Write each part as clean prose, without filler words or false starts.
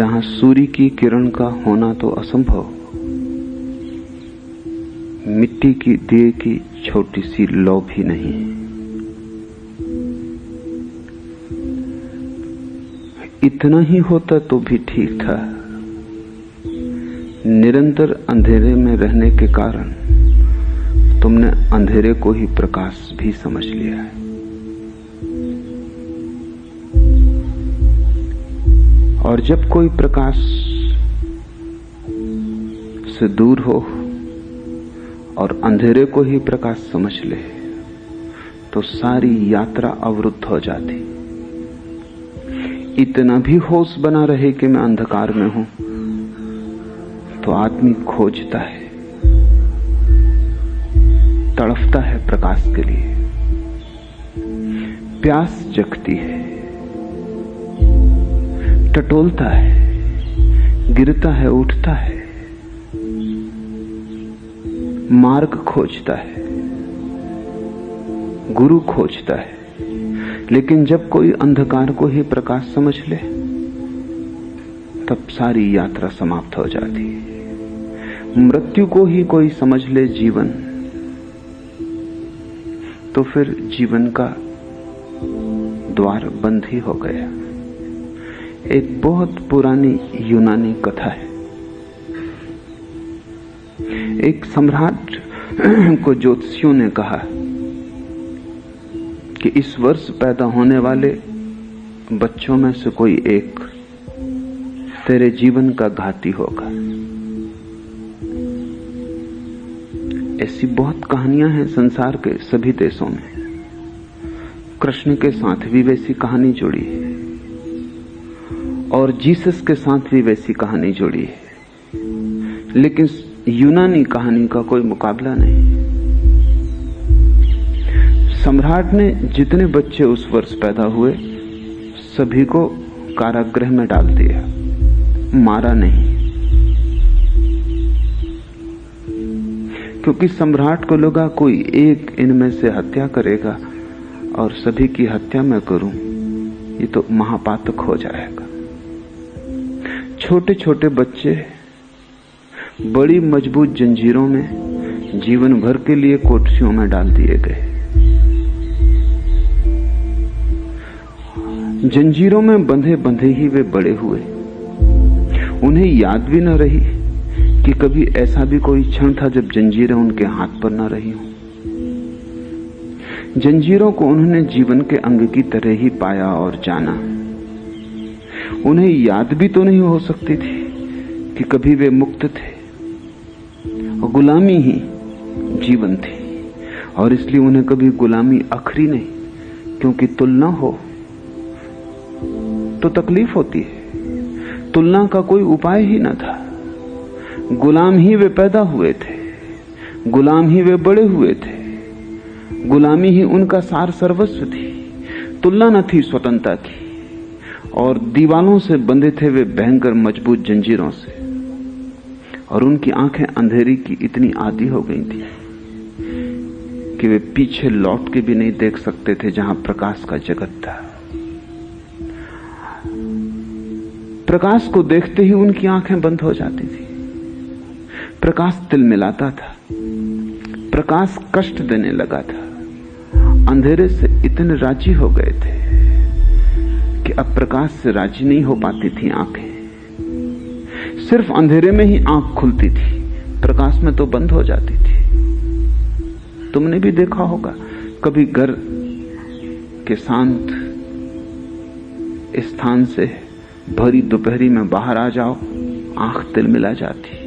जहां सूर्य की किरण का होना तो असंभव, मिट्टी की दिए की छोटी सी लौ भी नहीं। इतना ही होता तो भी ठीक था। निरंतर अंधेरे में रहने के कारण तुमने अंधेरे को ही प्रकाश भी समझ लिया है। और जब कोई प्रकाश से दूर हो और अंधेरे को ही प्रकाश समझ ले तो सारी यात्रा अवरुद्ध हो जाती। इतना भी होश बना रहे कि मैं अंधकार में हूं तो आदमी खोजता है, तड़फता है प्रकाश के लिए, प्यास जगती है, टटोलता है, गिरता है, उठता है, मार्ग खोजता है, गुरु खोजता है। लेकिन जब कोई अंधकार को ही प्रकाश समझ ले तब सारी यात्रा समाप्त हो जाती है। मृत्यु को ही कोई समझ ले जीवन, तो फिर जीवन का द्वार बंद ही हो गया। एक बहुत पुरानी यूनानी कथा है। एक सम्राट को ज्योतिषियों ने कहा कि इस वर्ष पैदा होने वाले बच्चों में से कोई एक तेरे जीवन का घाती होगा। ऐसी बहुत कहानियां हैं संसार के सभी देशों में। कृष्ण के साथ भी वैसी कहानी जुड़ी है और जीसस के साथ भी वैसी कहानी जुड़ी है, लेकिन यूनानी कहानी का कोई मुकाबला नहीं। सम्राट ने जितने बच्चे उस वर्ष पैदा हुए सभी को कारागृह में डाल दिया, मारा नहीं, क्योंकि सम्राट को लगा कोई एक इनमें से हत्या करेगा और सभी की हत्या मैं करूं, ये तो महापातक हो जाएगा। छोटे छोटे बच्चे बड़ी मजबूत जंजीरों में जीवन भर के लिए कोठरियों में डाल दिए गए। जंजीरों में बंधे बंधे ही वे बड़े हुए। उन्हें याद भी न रही कि कभी ऐसा भी कोई क्षण था जब जंजीरें उनके हाथ पर न रही हों। जंजीरों को उन्होंने जीवन के अंग की तरह ही पाया और जाना। उन्हें याद भी तो नहीं हो सकती थी कि कभी वे मुक्त थे। गुलामी ही जीवन थी और इसलिए उन्हें कभी गुलामी अखरी नहीं, क्योंकि तुलना हो तो तकलीफ होती है। तुलना का कोई उपाय ही न था। गुलाम ही वे पैदा हुए थे, गुलाम ही वे बड़े हुए थे, गुलामी ही उनका सार सर्वस्व थी। तुलना न थी स्वतंत्रता की, और दीवालों से बंधे थे वे भयंकर मजबूत जंजीरों से। और उनकी आंखें अंधेरी की इतनी आदी हो गई थी कि वे पीछे लौट के भी नहीं देख सकते थे जहां प्रकाश का जगत था। प्रकाश को देखते ही उनकी आंखें बंद हो जाती थी। प्रकाश तिलमिलाता था, प्रकाश कष्ट देने लगा था। अंधेरे से इतने राजी हो गए थे कि अब प्रकाश से राजी नहीं हो पाती थी आंखें। सिर्फ अंधेरे में ही आंख खुलती थी, प्रकाश में तो बंद हो जाती थी। तुमने भी देखा होगा, कभी घर के शांत स्थान से भरी दोपहरी में बाहर आ जाओ, आंख तिलमिला जाती।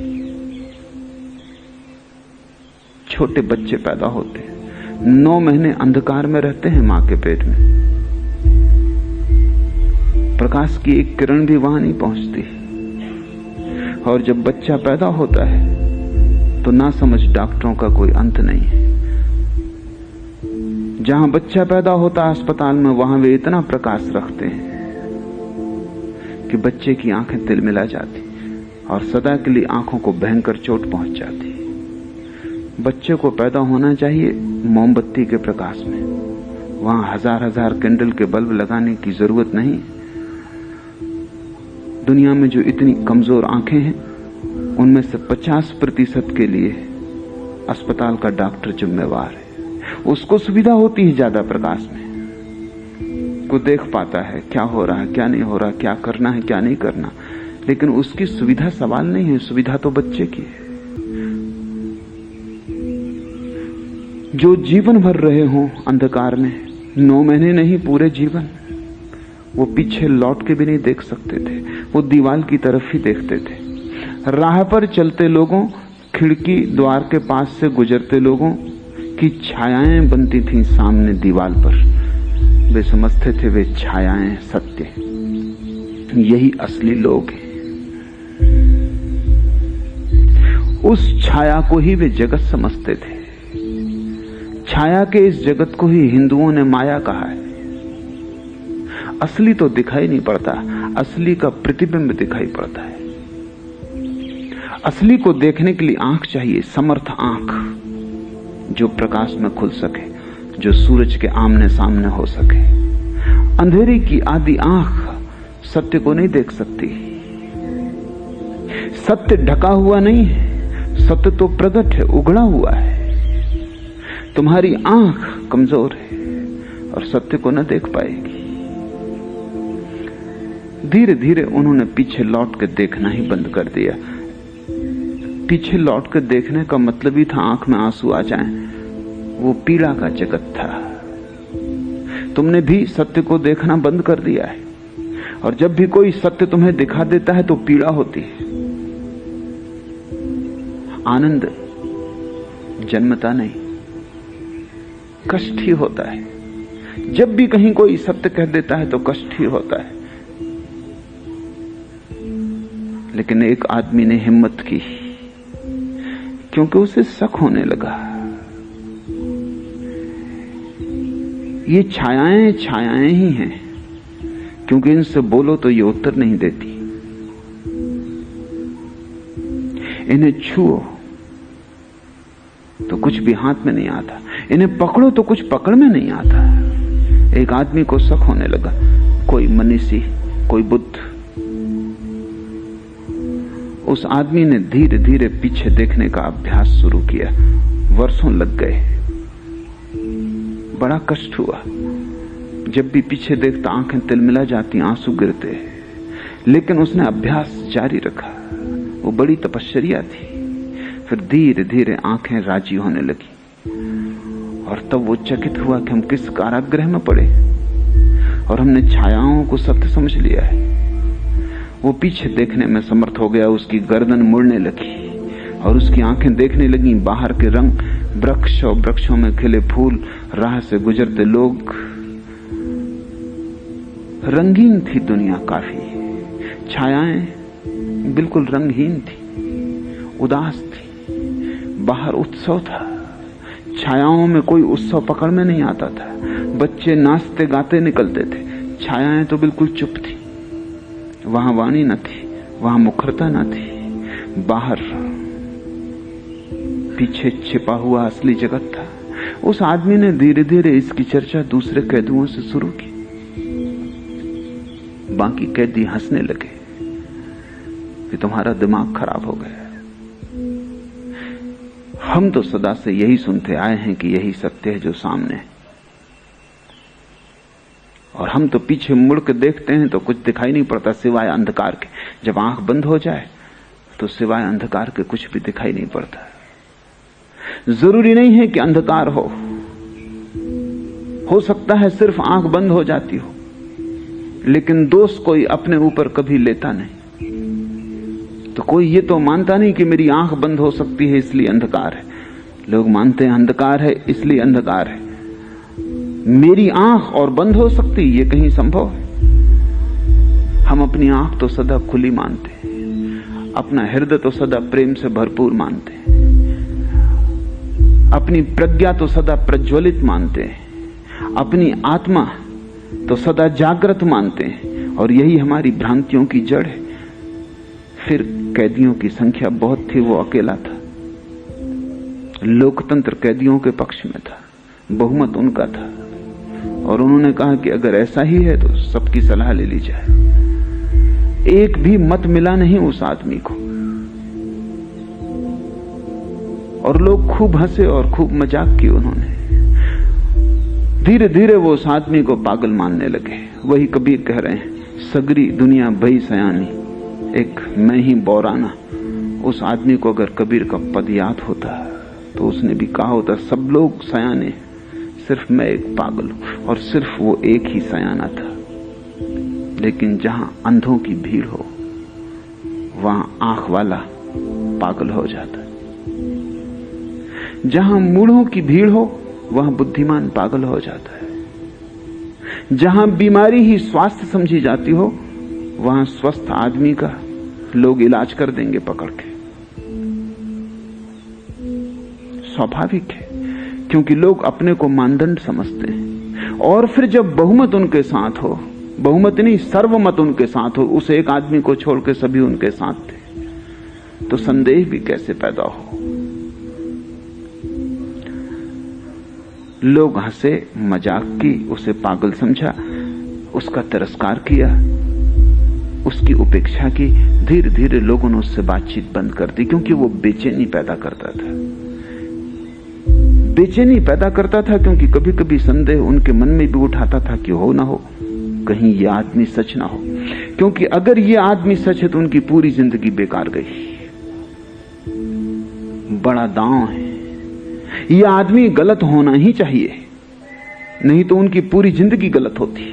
छोटे बच्चे पैदा होते हैं, 9 महीने अंधकार में रहते हैं मां के पेट में। प्रकाश की एक किरण भी वहां नहीं पहुंचती। और जब बच्चा पैदा होता है तो ना समझ डॉक्टरों का कोई अंत नहीं है। जहां बच्चा पैदा होता है अस्पताल में, वहां वे इतना प्रकाश रखते हैं कि बच्चे की आंखें तिलमिला जाती और सदा के लिए आंखों को भयंकर चोट पहुंच जाती। बच्चे को पैदा होना चाहिए मोमबत्ती के प्रकाश में, वहां हजार हजार कैंडल के बल्ब लगाने की जरूरत नहीं। दुनिया में जो इतनी कमजोर आंखें हैं, उनमें से 50% के लिए अस्पताल का डॉक्टर जिम्मेवार है। उसको सुविधा होती है ज्यादा प्रकाश में, को देख पाता है क्या हो रहा है, क्या नहीं हो रहा, क्या करना है, क्या नहीं करना। लेकिन उसकी सुविधा सवाल नहीं है, सुविधा तो बच्चे की है। जो जीवन भर रहे हों अंधकार में, 9 महीने नहीं पूरे जीवन, वो पीछे लौट के भी नहीं देख सकते थे, वो दीवार की तरफ ही देखते थे। राह पर चलते लोगों, खिड़की द्वार के पास से गुजरते लोगों की छायाएं बनती थीं सामने दीवार पर। वे समझते थे वे छायाएं सत्य, यही असली लोग हैं। उस छाया को ही वे जगत समझते थे। छाया के इस जगत को ही हिंदुओं ने माया कहा है। असली तो दिखाई नहीं पड़ता, असली का प्रतिबिंब दिखाई पड़ता है। असली को देखने के लिए आंख चाहिए, समर्थ आंख, जो प्रकाश में खुल सके, जो सूरज के आमने सामने हो सके। अंधेरी की आदि आंख सत्य को नहीं देख सकती। सत्य ढका हुआ नहीं है, सत्य तो प्रकट है, उगड़ा हुआ है। तुम्हारी आंख कमजोर है और सत्य को न देख पाएगी। धीरे धीरे उन्होंने पीछे लौट के देखना ही बंद कर दिया। पीछे लौट के देखने का मतलब ही था आंख में आंसू आ जाएं। वो पीड़ा का जगत था। तुमने भी सत्य को देखना बंद कर दिया है, और जब भी कोई सत्य तुम्हें दिखा देता है तो पीड़ा होती है। आनंद जन्मता नहीं, कष्ट ही होता है। जब भी कहीं कोई सत्य कह देता है तो कष्ट ही होता है। लेकिन एक आदमी ने हिम्मत की, क्योंकि उसे शक होने लगा। ये छायाएं छायाएं ही हैं, क्योंकि इनसे बोलो तो ये उत्तर नहीं देती। इन्हें छुओ तो कुछ भी हाथ में नहीं आता, इन्हें पकड़ो तो कुछ पकड़ में नहीं आता। एक आदमी को शक होने लगा, कोई मनीषी, कोई बुद्ध। उस आदमी ने धीरे धीरे पीछे देखने का अभ्यास शुरू किया। वर्षों लग गए, बड़ा कष्ट हुआ। जब भी पीछे देखता आंखें तिलमिला जाती, आंसू गिरते, लेकिन उसने अभ्यास जारी रखा। वो बड़ी तपश्चर्या थी। फिर धीरे धीरे आंखें राजी होने लगी, और तब वो चकित हुआ कि हम किस कारागृह में पड़े और हमने छायाओं को सत्य समझ लिया है। वो पीछे देखने में समर्थ हो गया। उसकी गर्दन मुड़ने लगी और उसकी आंखें देखने लगी बाहर के रंग, वृक्ष और वृक्षों में खिले फूल, राह से गुजरते लोग। रंगीन थी दुनिया काफी। छायाएं बिल्कुल रंगहीन थी, उदास थी। बाहर उत्सव था, छायाओं में कोई उत्सव पकड़ में नहीं आता था। बच्चे नाचते गाते निकलते थे, छायाएं तो बिल्कुल चुप थी। वहां वाणी न थी, वहां मुखरता न थी। बाहर पीछे छिपा हुआ असली जगत था। उस आदमी ने धीरे धीरे इसकी चर्चा दूसरे कैदियों से शुरू की। बाकी कैदी हंसने लगे कि तुम्हारा दिमाग खराब हो गया। हम तो सदा से यही सुनते आए हैं कि यही सत्य है जो सामने है, और हम तो पीछे मुड़ के देखते हैं तो कुछ दिखाई नहीं पड़ता सिवाय अंधकार के। जब आंख बंद हो जाए तो सिवाय अंधकार के कुछ भी दिखाई नहीं पड़ता। जरूरी नहीं है कि अंधकार हो सकता है सिर्फ आंख बंद हो जाती हो, लेकिन दोष कोई अपने ऊपर कभी लेता नहीं। तो कोई ये तो मानता नहीं कि मेरी आंख बंद हो सकती है इसलिए अंधकार है। लोग मानते हैं अंधकार है इसलिए अंधकार है। मेरी आंख और बंद हो सकती, ये कहीं संभव है? हम अपनी आंख तो सदा खुली मानते हैं, अपना हृदय तो सदा प्रेम से भरपूर मानते हैं, अपनी प्रज्ञा तो सदा प्रज्वलित मानते हैं, अपनी आत्मा तो सदा जागृत मानते हैं, और यही हमारी भ्रांतियों की जड़ है। फिर कैदियों की संख्या बहुत थी, वो अकेला था। लोकतंत्र कैदियों के पक्ष में था, बहुमत उनका था, और उन्होंने कहा कि अगर ऐसा ही है तो सबकी सलाह ले ली जाए। एक भी मत मिला नहीं उस आदमी को। और लोग खूब हंसे और खूब मजाक की उन्होंने। धीरे धीरे वो उस आदमी को पागल मानने लगे। वही कबीर कह रहे हैं, सगरी दुनिया भई सयानी, एक मैं ही बौराना। उस आदमी को अगर कबीर का पद याद होता तो उसने भी कहा होता, सब लोग सयाने, सिर्फ मैं एक पागल हूं। और सिर्फ वो एक ही सयाना था। लेकिन जहां अंधों की भीड़ हो वहां आंख वाला पागल हो जाता है। जहां मूढ़ों की भीड़ हो वहां बुद्धिमान पागल हो जाता है। जहां बीमारी ही स्वास्थ्य समझी जाती हो वहां स्वस्थ आदमी का लोग इलाज कर देंगे पकड़ के। स्वाभाविक है, क्योंकि लोग अपने को मानदंड समझते हैं। और फिर जब बहुमत उनके साथ हो, बहुमत नहीं सर्वमत उनके साथ हो, उस एक आदमी को छोड़ के सभी उनके साथ थे, तो संदेह भी कैसे पैदा हो। लोग हंसे, मजाक की, उसे पागल समझा, उसका तिरस्कार किया, उसकी उपेक्षा की। धीरे धीरे लोगों ने उससे बातचीत बंद कर दी, क्योंकि वो बेचैनी पैदा करता था। बेचैनी पैदा करता था क्योंकि कभी कभी संदेह उनके मन में भी उठाता था कि हो ना हो, कहीं ये आदमी सच ना हो। क्योंकि अगर ये आदमी सच है तो उनकी पूरी जिंदगी बेकार गई। बड़ा दांव है, ये आदमी गलत होना ही चाहिए, नहीं तो उनकी पूरी जिंदगी गलत होती।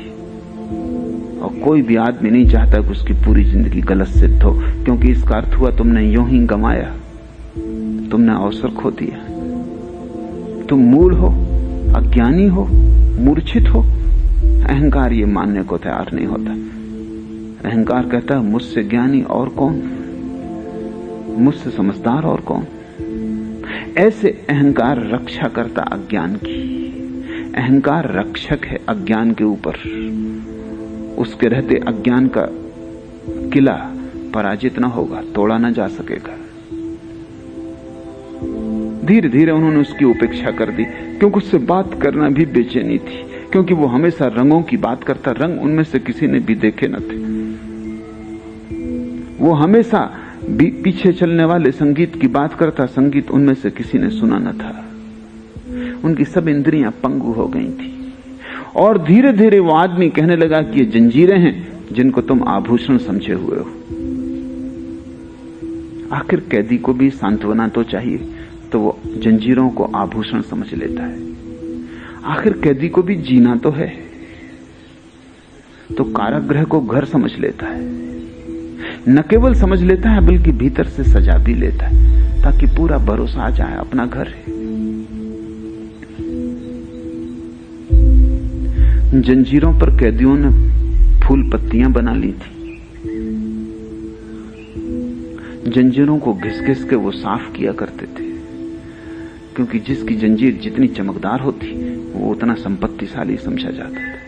और कोई भी आदमी नहीं चाहता कि उसकी पूरी जिंदगी गलत सिद्ध हो, क्योंकि इसका अर्थ हुआ तुमने यूं ही गंवाया, तुमने अवसर खो दिया। तुम मूढ़ हो, अज्ञानी हो, मूर्छित हो। अहंकार ये मानने को तैयार नहीं होता। अहंकार कहता है मुझसे ज्ञानी और कौन, मुझसे समझदार और कौन। ऐसे अहंकार रक्षा करता अज्ञान की। अहंकार रक्षक है अज्ञान के ऊपर। उसके रहते अज्ञान का किला पराजित न होगा, तोड़ा न जा सकेगा। धीरे धीरे उन्होंने उसकी उपेक्षा कर दी, क्योंकि उससे बात करना भी बेचैनी थी, क्योंकि वो हमेशा रंगों की बात करता। रंग उनमें से किसी ने भी देखे न थे। वो हमेशा पीछे चलने वाले संगीत की बात करता, संगीत उनमें से किसी ने सुना न था। उनकी सब इंद्रियां पंगु हो गई थी। और धीरे धीरे वो आदमी कहने लगा कि ये जंजीरें हैं जिनको तुम आभूषण समझे हुए हो। आखिर कैदी को भी सांत्वना तो चाहिए, तो वो जंजीरों को आभूषण समझ लेता है। आखिर कैदी को भी जीना तो है, तो कारागृह को घर समझ लेता है। न केवल समझ लेता है बल्कि भीतर से सजा भी लेता है, ताकि पूरा भरोसा आ जाए अपना घर है। जंजीरों पर कैदियों ने फूल पत्तियां बना ली थी। जंजीरों को घिस घिस के वो साफ किया करते थे, क्योंकि जिसकी जंजीर जितनी चमकदार होती वो उतना संपत्तिशाली समझा जाता था।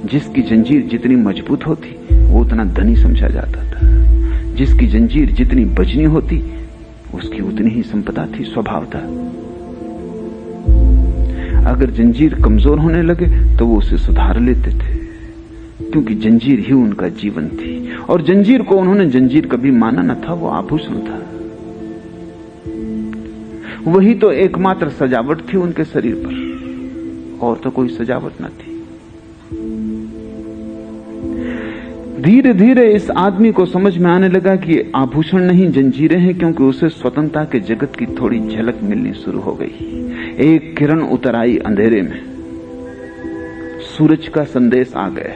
जिसकी जंजीर जितनी मजबूत होती वो उतना धनी समझा जाता था। जिसकी जंजीर जितनी वजनी होती उसकी उतनी ही संपदा थी, स्वभाव था। अगर जंजीर कमजोर होने लगे तो वो उसे सुधार लेते थे, क्योंकि जंजीर ही उनका जीवन थी। और जंजीर को उन्होंने जंजीर कभी माना न था, वो आभूषण था। वही तो एकमात्र सजावट थी उनके शरीर पर, और तो कोई सजावट न थी। धीरे धीरे इस आदमी को समझ में आने लगा कि आभूषण नहीं जंजीरें हैं, क्योंकि उसे स्वतंत्रता के जगत की थोड़ी झलक मिलनी शुरू हो गई। एक किरण उतर आई अंधेरे में, सूरज का संदेश आ गया।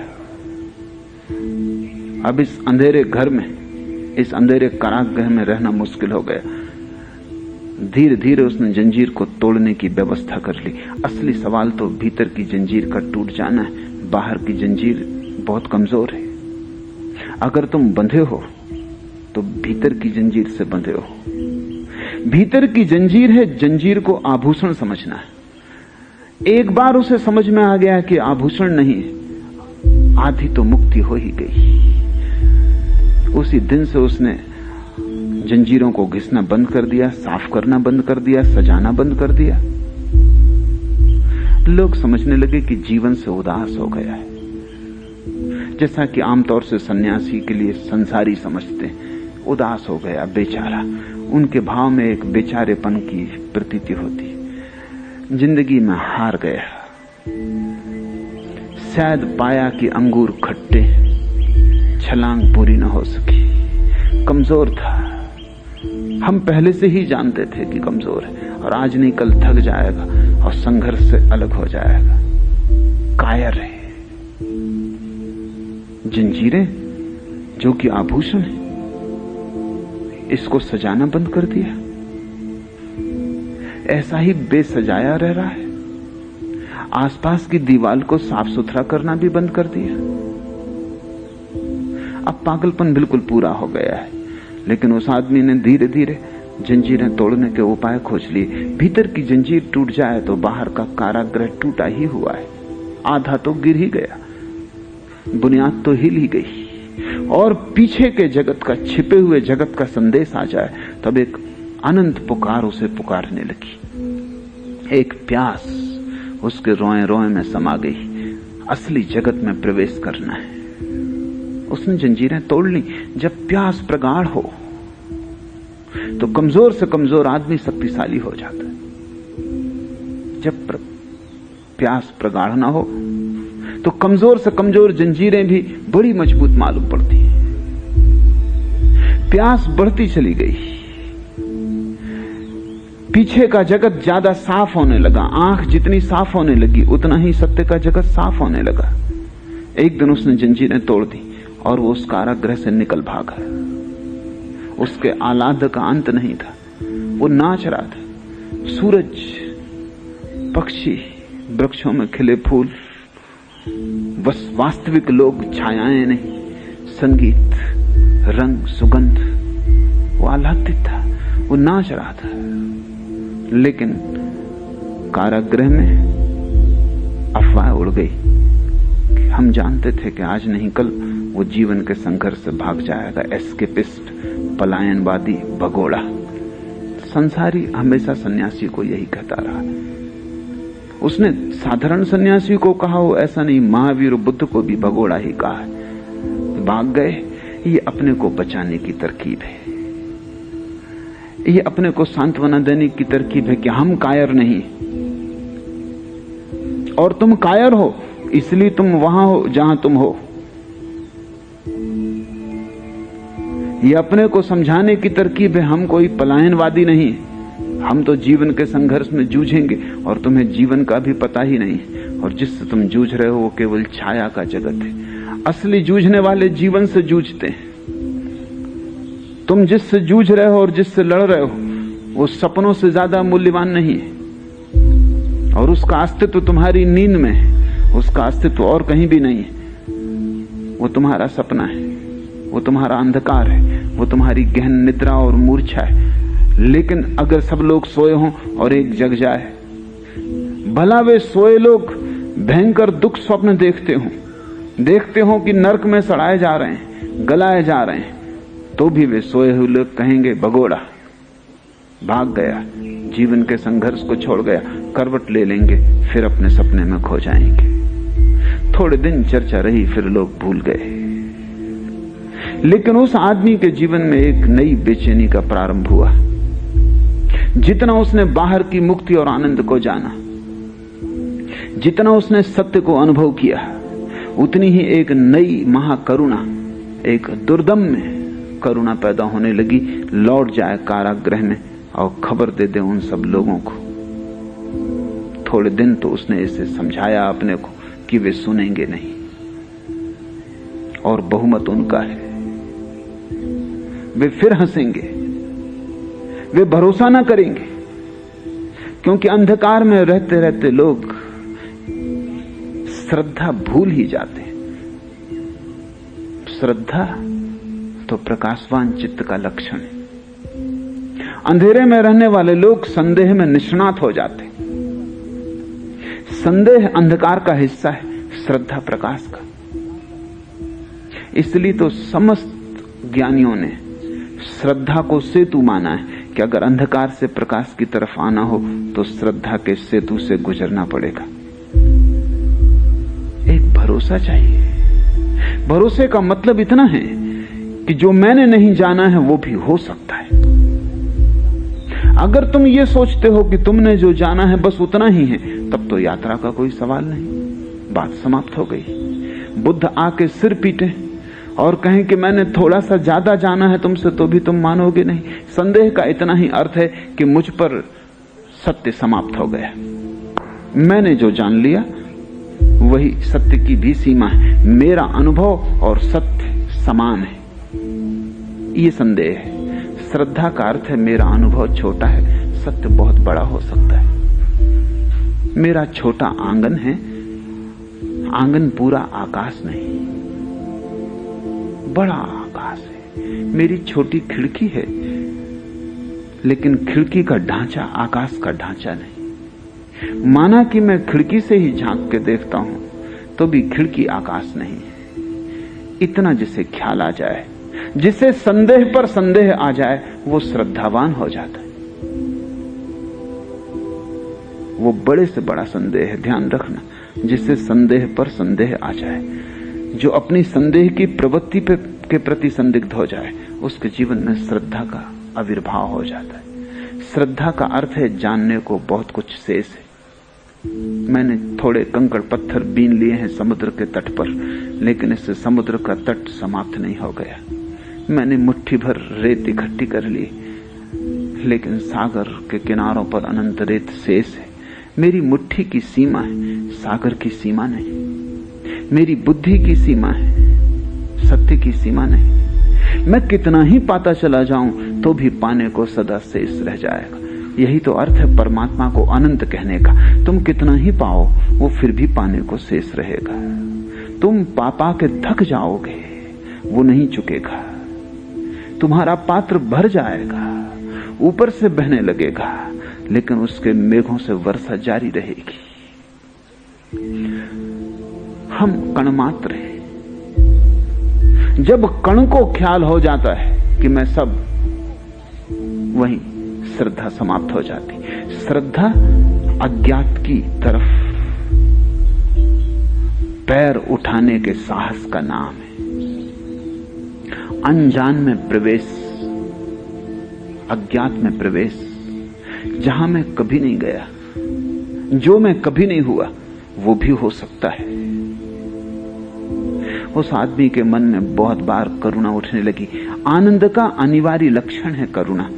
अब इस अंधेरे घर में, इस अंधेरे कारागृह में रहना मुश्किल हो गया। धीरे धीरे उसने जंजीर को तोड़ने की व्यवस्था कर ली। असली सवाल तो भीतर की जंजीर का टूट जाना है। बाहर की जंजीर बहुत कमजोर है। अगर तुम बंधे हो तो भीतर की जंजीर से बंधे हो। भीतर की जंजीर है, जंजीर को आभूषण समझना है। एक बार उसे समझ में आ गया कि आभूषण नहीं, आधी तो मुक्ति हो ही गई। उसी दिन से उसने जंजीरों को घिसना बंद कर दिया, साफ करना बंद कर दिया, सजाना बंद कर दिया। लोग समझने लगे कि जीवन से उदास हो गया है। जैसा कि आमतौर से सन्यासी के लिए संसारी समझते हैं। उदास हो गया बेचारा, उनके भाव में एक बेचारेपन की प्रतीति होती। जिंदगी में हार गया, शायद पाया कि अंगूर खट्टे, छलांग पूरी न हो सकी। कमजोर था, हम पहले से ही जानते थे कि कमजोर है, और आज नहीं कल थक जाएगा और संघर्ष से अलग हो जाएगा। कायर है। जंजीरें जो कि आभूषण है, इसको सजाना बंद कर दिया, ऐसा ही बेसजाया रह रहा है। आसपास की दीवार को साफ सुथरा करना भी बंद कर दिया। अब पागलपन बिल्कुल पूरा हो गया है। लेकिन उस आदमी ने धीरे धीरे जंजीरें तोड़ने के उपाय खोज लिए। भीतर की जंजीर टूट जाए तो बाहर का कारागृह टूटा ही हुआ है। आधा तो गिर ही गया, बुनियाद तो हिल ही गई, और पीछे के जगत का, छिपे हुए जगत का संदेश आ जाए तब एक अनंत पुकार उसे पुकारने लगी। एक प्यास उसके रोए रोए में समा गई। असली जगत में प्रवेश करना है। उसने जंजीरें तोड़ ली। जब प्यास प्रगाढ़ हो तो कमजोर से कमजोर आदमी शक्तिशाली हो जाता है। जब प्यास प्रगाढ़ ना हो तो कमजोर से कमजोर जंजीरें भी बड़ी मजबूत मालूम पड़ती हैं। प्यास बढ़ती चली गई। पीछे का जगत ज्यादा साफ होने लगा। आंख जितनी साफ होने लगी उतना ही सत्य का जगत साफ होने लगा। एक दिन उसने जंजीरें तोड़ दी और वो उस कारागृह से निकल भागा। उसके आह्लाद का अंत नहीं था। वो नाच रहा था। सूरज, पक्षी, वृक्षों में खिले फूल, बस वास्तविक लोग, छायाएं नहीं, संगीत, रंग, सुगंध। वो आह्लादित था, वो नाच रहा था। लेकिन कारागृह में अफवाह उड़ गई। हम जानते थे कि आज नहीं कल वो जीवन के संघर्ष से भाग जाएगा। एस्केपिस्ट, पलायनवादी, भगोड़ा। संसारी हमेशा सन्यासी को यही कहता रहा। उसने साधारण सन्यासी को कहा हो ऐसा नहीं, महावीर बुद्ध को भी भगोड़ा ही कहा है। भाग गए। ये अपने को बचाने की तरकीब है। ये अपने को सांत्वना देने की तरकीब है कि हम कायर नहीं, और तुम कायर हो इसलिए तुम वहां हो जहां तुम हो। ये अपने को समझाने की तरकीब है, हम कोई पलायनवादी नहीं, हम तो जीवन के संघर्ष में जूझेंगे और तुम्हें जीवन का भी पता ही नहीं, और जिससे तुम जूझ रहे हो वो केवल छाया का जगत है। असली जूझने वाले जीवन से जूझते हैं। तुम जिससे जूझ रहे हो और जिससे लड़ रहे हो वो सपनों से ज्यादा मूल्यवान नहीं है, और उसका अस्तित्व तुम्हारी नींद में है। उसका अस्तित्व और कहीं भी नहीं है। वो तुम्हारा सपना है, वो तुम्हारा अंधकार है, वो तुम्हारी गहन निद्रा और मूर्छा है। लेकिन अगर सब लोग सोए हों और एक जग जाए, भला वे सोए लोग भयंकर दुख स्वप्न देखते हो कि नरक में सड़ाए जा रहे हैं, गलाए जा रहे हैं, तो भी वे सोए हुए लोग कहेंगे भगोड़ा, भाग गया, जीवन के संघर्ष को छोड़ गया। करवट ले लेंगे, फिर अपने सपने में खो जाएंगे। थोड़े दिन चर्चा रही, फिर लोग भूल गए। लेकिन उस आदमी के जीवन में एक नई बेचैनी का प्रारंभ हुआ। जितना उसने बाहर की मुक्ति और आनंद को जाना, जितना उसने सत्य को अनुभव किया, उतनी ही एक नई महाकरुणा, एक दुर्दम्य करुणा पैदा होने लगी। लौट जाए कारागृह में और खबर दे दे उन सब लोगों को। थोड़े दिन तो उसने इसे समझाया अपने को कि वे सुनेंगे नहीं, और बहुमत उनका है। वे फिर हंसेंगे, वे भरोसा ना करेंगे, क्योंकि अंधकार में रहते रहते लोग श्रद्धा भूल ही जाते हैं। श्रद्धा तो प्रकाशवान चित्त का लक्षण है। अंधेरे में रहने वाले लोग संदेह में निष्णात हो जाते। संदेह अंधकार का हिस्सा है, श्रद्धा प्रकाश का। इसलिए तो समस्त ज्ञानियों ने श्रद्धा को सेतु माना है कि अगर अंधकार से प्रकाश की तरफ आना हो तो श्रद्धा के सेतु से गुजरना पड़ेगा। एक भरोसा चाहिए। भरोसे का मतलब इतना है कि जो मैंने नहीं जाना है वो भी हो सकता है। अगर तुम ये सोचते हो कि तुमने जो जाना है बस उतना ही है, तब तो यात्रा का कोई सवाल नहीं, बात समाप्त हो गई। बुद्ध आके सिर पीटे और कहें कि मैंने थोड़ा सा ज्यादा जाना है तुमसे, तो भी तुम मानोगे नहीं। संदेह का इतना ही अर्थ है कि मुझ पर सत्य समाप्त हो गया, मैंने जो जान लिया वही सत्य की भी सीमा है, मेरा अनुभव और सत्य समान है, ये संदेह है। श्रद्धा का अर्थ है मेरा अनुभव छोटा है, सत्य बहुत बड़ा हो सकता है। मेरा छोटा आंगन है, आंगन पूरा आकाश नहीं, बड़ा आकाश है। मेरी छोटी खिड़की है, लेकिन खिड़की का ढांचा आकाश का ढांचा नहीं। माना कि मैं खिड़की से ही झांक के देखता हूं, तो भी खिड़की आकाश नहीं है। इतना जिसे ख्याल आ जाए, जिसे संदेह पर संदेह आ जाए, वो श्रद्धावान हो जाता है। वो बड़े से बड़ा संदेह है, ध्यान रखना। जिसे संदेह पर संदेह आ जाए, जो अपनी संदेह की प्रवृत्ति के प्रति संदिग्ध हो जाए, उसके जीवन में श्रद्धा का आविर्भाव हो जाता है। श्रद्धा का अर्थ है जानने को बहुत कुछ शेष है। मैंने थोड़े कंकड़ पत्थर बीन लिए हैं समुद्र के तट पर, लेकिन इससे समुद्र का तट समाप्त नहीं हो गया। मैंने मुट्ठी भर रेत इकट्ठी कर ली, लेकिन सागर के किनारों पर अनंत रेत शेष है। मेरी मुट्ठी की सीमा है, सागर की सीमा नहीं। मेरी बुद्धि की सीमा है, सत्य की सीमा नहीं। मैं कितना ही पाता चला जाऊं तो भी पाने को सदा शेष रह जाएगा। यही तो अर्थ है परमात्मा को अनंत कहने का। तुम कितना ही पाओ, वो फिर भी पाने को शेष रहेगा। तुम पा के थक जाओगे, वो नहीं चुकेगा। तुम्हारा पात्र भर जाएगा, ऊपर से बहने लगेगा, लेकिन उसके मेघों से वर्षा जारी रहेगी। हम कण मात्र हैं। जब कण को ख्याल हो जाता है कि मैं सब, वहीं श्रद्धा समाप्त हो जाती। श्रद्धा अज्ञात की तरफ पैर उठाने के साहस का नाम है। अनजान में प्रवेश, अज्ञात में प्रवेश, जहां मैं कभी नहीं गया, जो मैं कभी नहीं हुआ, वो भी हो सकता है। उस आदमी के मन में बहुत बार करुणा उठने लगी। आनंद का अनिवार्य लक्षण है करुणा।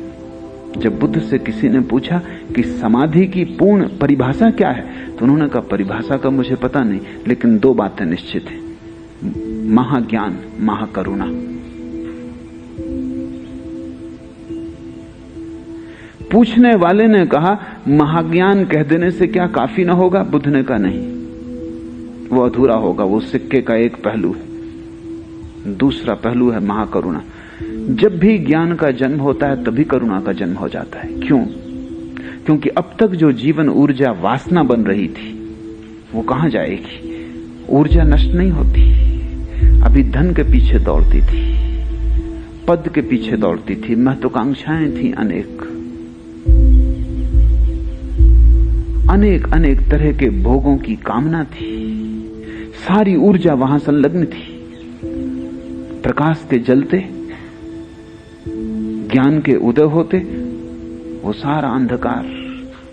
जब बुद्ध से किसी ने पूछा कि समाधि की पूर्ण परिभाषा क्या है, तो उन्होंने कहा परिभाषा का मुझे पता नहीं, लेकिन दो बातें निश्चित हैं, महाज्ञान, महाकरुणा। पूछने वाले ने कहा महाज्ञान कह देने से क्या काफी ना होगा? बुद्ध ने कहा नहीं, वो अधूरा होगा, वो सिक्के का एक पहलू है। दूसरा पहलू है महाकरुणा। जब भी ज्ञान का जन्म होता है तभी करुणा का जन्म हो जाता है। क्यों? क्योंकि अब तक जो जीवन ऊर्जा वासना बन रही थी वो कहां जाएगी? ऊर्जा नष्ट नहीं होती। अभी धन के पीछे दौड़ती थी, पद के पीछे दौड़ती थी, महत्वाकांक्षाएं थी अनेक अनेक तरह के भोगों की कामना थी। सारी ऊर्जा वहां संलग्न थी। प्रकाश के जलते, ज्ञान के उदय होते, वो सारा अंधकार,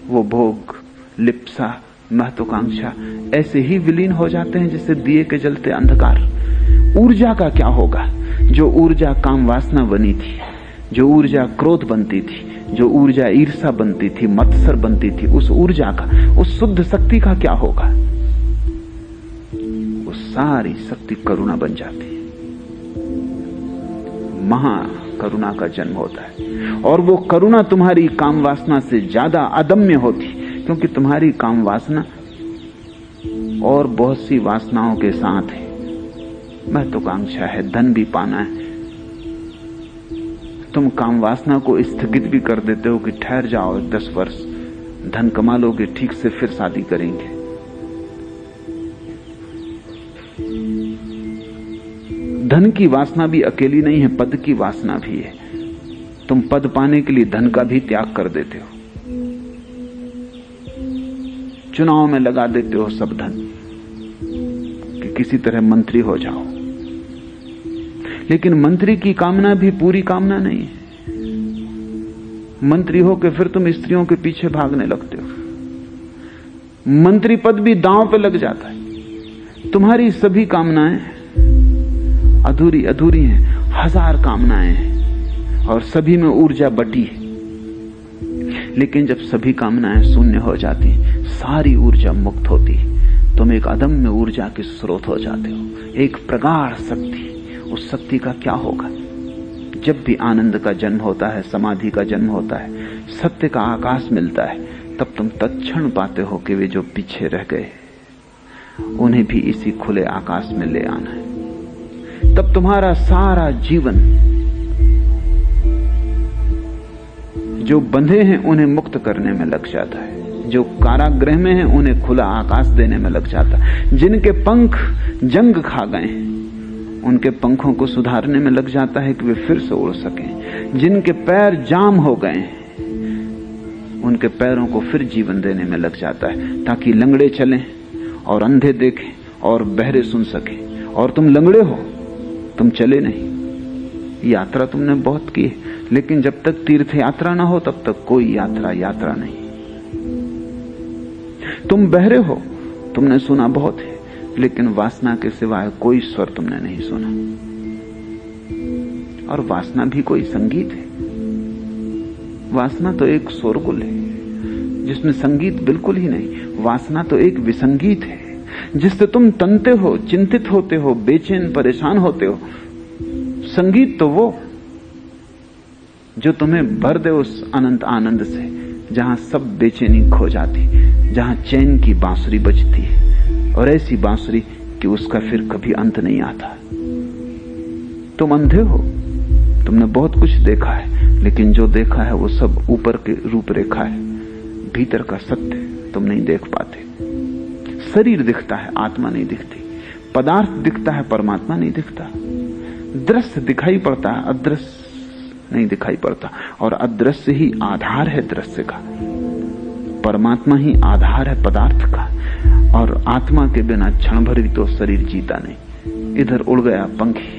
वो भोग, लिप्सा, महत्वाकांक्षा ऐसे ही विलीन हो जाते हैं जैसे दिए के जलते अंधकार। ऊर्जा का क्या होगा? जो ऊर्जा काम वासना बनी थी, जो ऊर्जा क्रोध बनती थी, जो ऊर्जा ईर्षा बनती थी, मत्सर बनती थी, उस ऊर्जा का, उस शुद्ध शक्ति का क्या होगा? वो सारी शक्ति करुणा बन जाती है। महाकरुणा का जन्म होता है। और वो करुणा तुम्हारी काम वासना से ज्यादा अदम्य होती, क्योंकि तुम्हारी काम वासना और बहुत सी वासनाओं के साथ है। महत्वाकांक्षा है, धन भी पाना है। तुम काम वासना को स्थगित भी कर देते हो कि ठहर जाओ 10 वर्ष, धन कमा लोगे, ठीक से फिर शादी करेंगे। धन की वासना भी अकेली नहीं है, पद की वासना भी है। तुम पद पाने के लिए धन का भी त्याग कर देते हो, चुनाव में लगा देते हो सब धन कि किसी तरह मंत्री हो जाओ। लेकिन मंत्री की कामना भी पूरी कामना नहीं है। मंत्री हो के फिर तुम स्त्रियों के पीछे भागने लगते हो। मंत्री पद भी दांव पे लग जाता है। तुम्हारी सभी कामनाएं अधूरी अधूरी हैं, 1000 कामनाएं हैं और सभी में ऊर्जा बटी है। लेकिन जब सभी कामनाएं शून्य हो जाती, सारी ऊर्जा मुक्त होती, तुम एक अदम्य ऊर्जा के स्रोत हो जाते हो, एक प्रगाढ़ शक्ति। उस शक्ति का क्या होगा? जब भी आनंद का जन्म होता है, समाधि का जन्म होता है, सत्य का आकाश मिलता है, तब तुम तत्क्षण पाते हो कि वे जो पीछे रह गए उन्हें भी इसी खुले आकाश में ले आना है। तब तुम्हारा सारा जीवन, जो बंधे हैं उन्हें मुक्त करने में लग जाता है, जो कारागृह में हैं उन्हें खुला आकाश देने में लग जाता है, जिनके पंख जंग खा गए हैं उनके पंखों को सुधारने में लग जाता है कि वे फिर से उड़ सकें, जिनके पैर जाम हो गए हैं उनके पैरों को फिर जीवन देने में लग जाता है, ताकि लंगड़े चलें और अंधे देखें और बहरे सुन सकें। और तुम लंगड़े हो, तुम चले नहीं। यात्रा तुमने बहुत की है, लेकिन जब तक तीर्थ यात्रा ना हो तब तक कोई यात्रा नहीं। तुम बहरे हो, तुमने सुना बहुत है, लेकिन वासना के सिवाय कोई स्वर तुमने नहीं सुना। और वासना भी कोई संगीत है। वासना तो एक शोरगुल है जिसमें संगीत बिल्कुल ही नहीं। वासना तो एक विसंगीत है जिससे तुम तनते हो, चिंतित होते हो, बेचैन परेशान होते हो। संगीत तो वो जो तुम्हें भर दे उस अनंत आनंद से, जहां सब बेचैनी खो जाती, जहां चैन की बांसुरी बजती है, और ऐसी बांसुरी कि उसका फिर कभी अंत नहीं आता। तुम अंधे हो, तुमने बहुत कुछ देखा है, लेकिन जो देखा है वो सब ऊपर की रूपरेखा है, भीतर का सत्य तुम नहीं देख पाते। शरीर दिखता है, आत्मा नहीं दिखती। पदार्थ दिखता है, परमात्मा नहीं दिखता। दृश्य दिखाई पड़ता है, अदृश्य नहीं दिखाई पड़ता। और अदृश्य ही आधार है दृश्य का। परमात्मा ही आधार है पदार्थ का। और आत्मा के बिना क्षण भर भी तो शरीर जीता नहीं। इधर उड़ गया पंखी,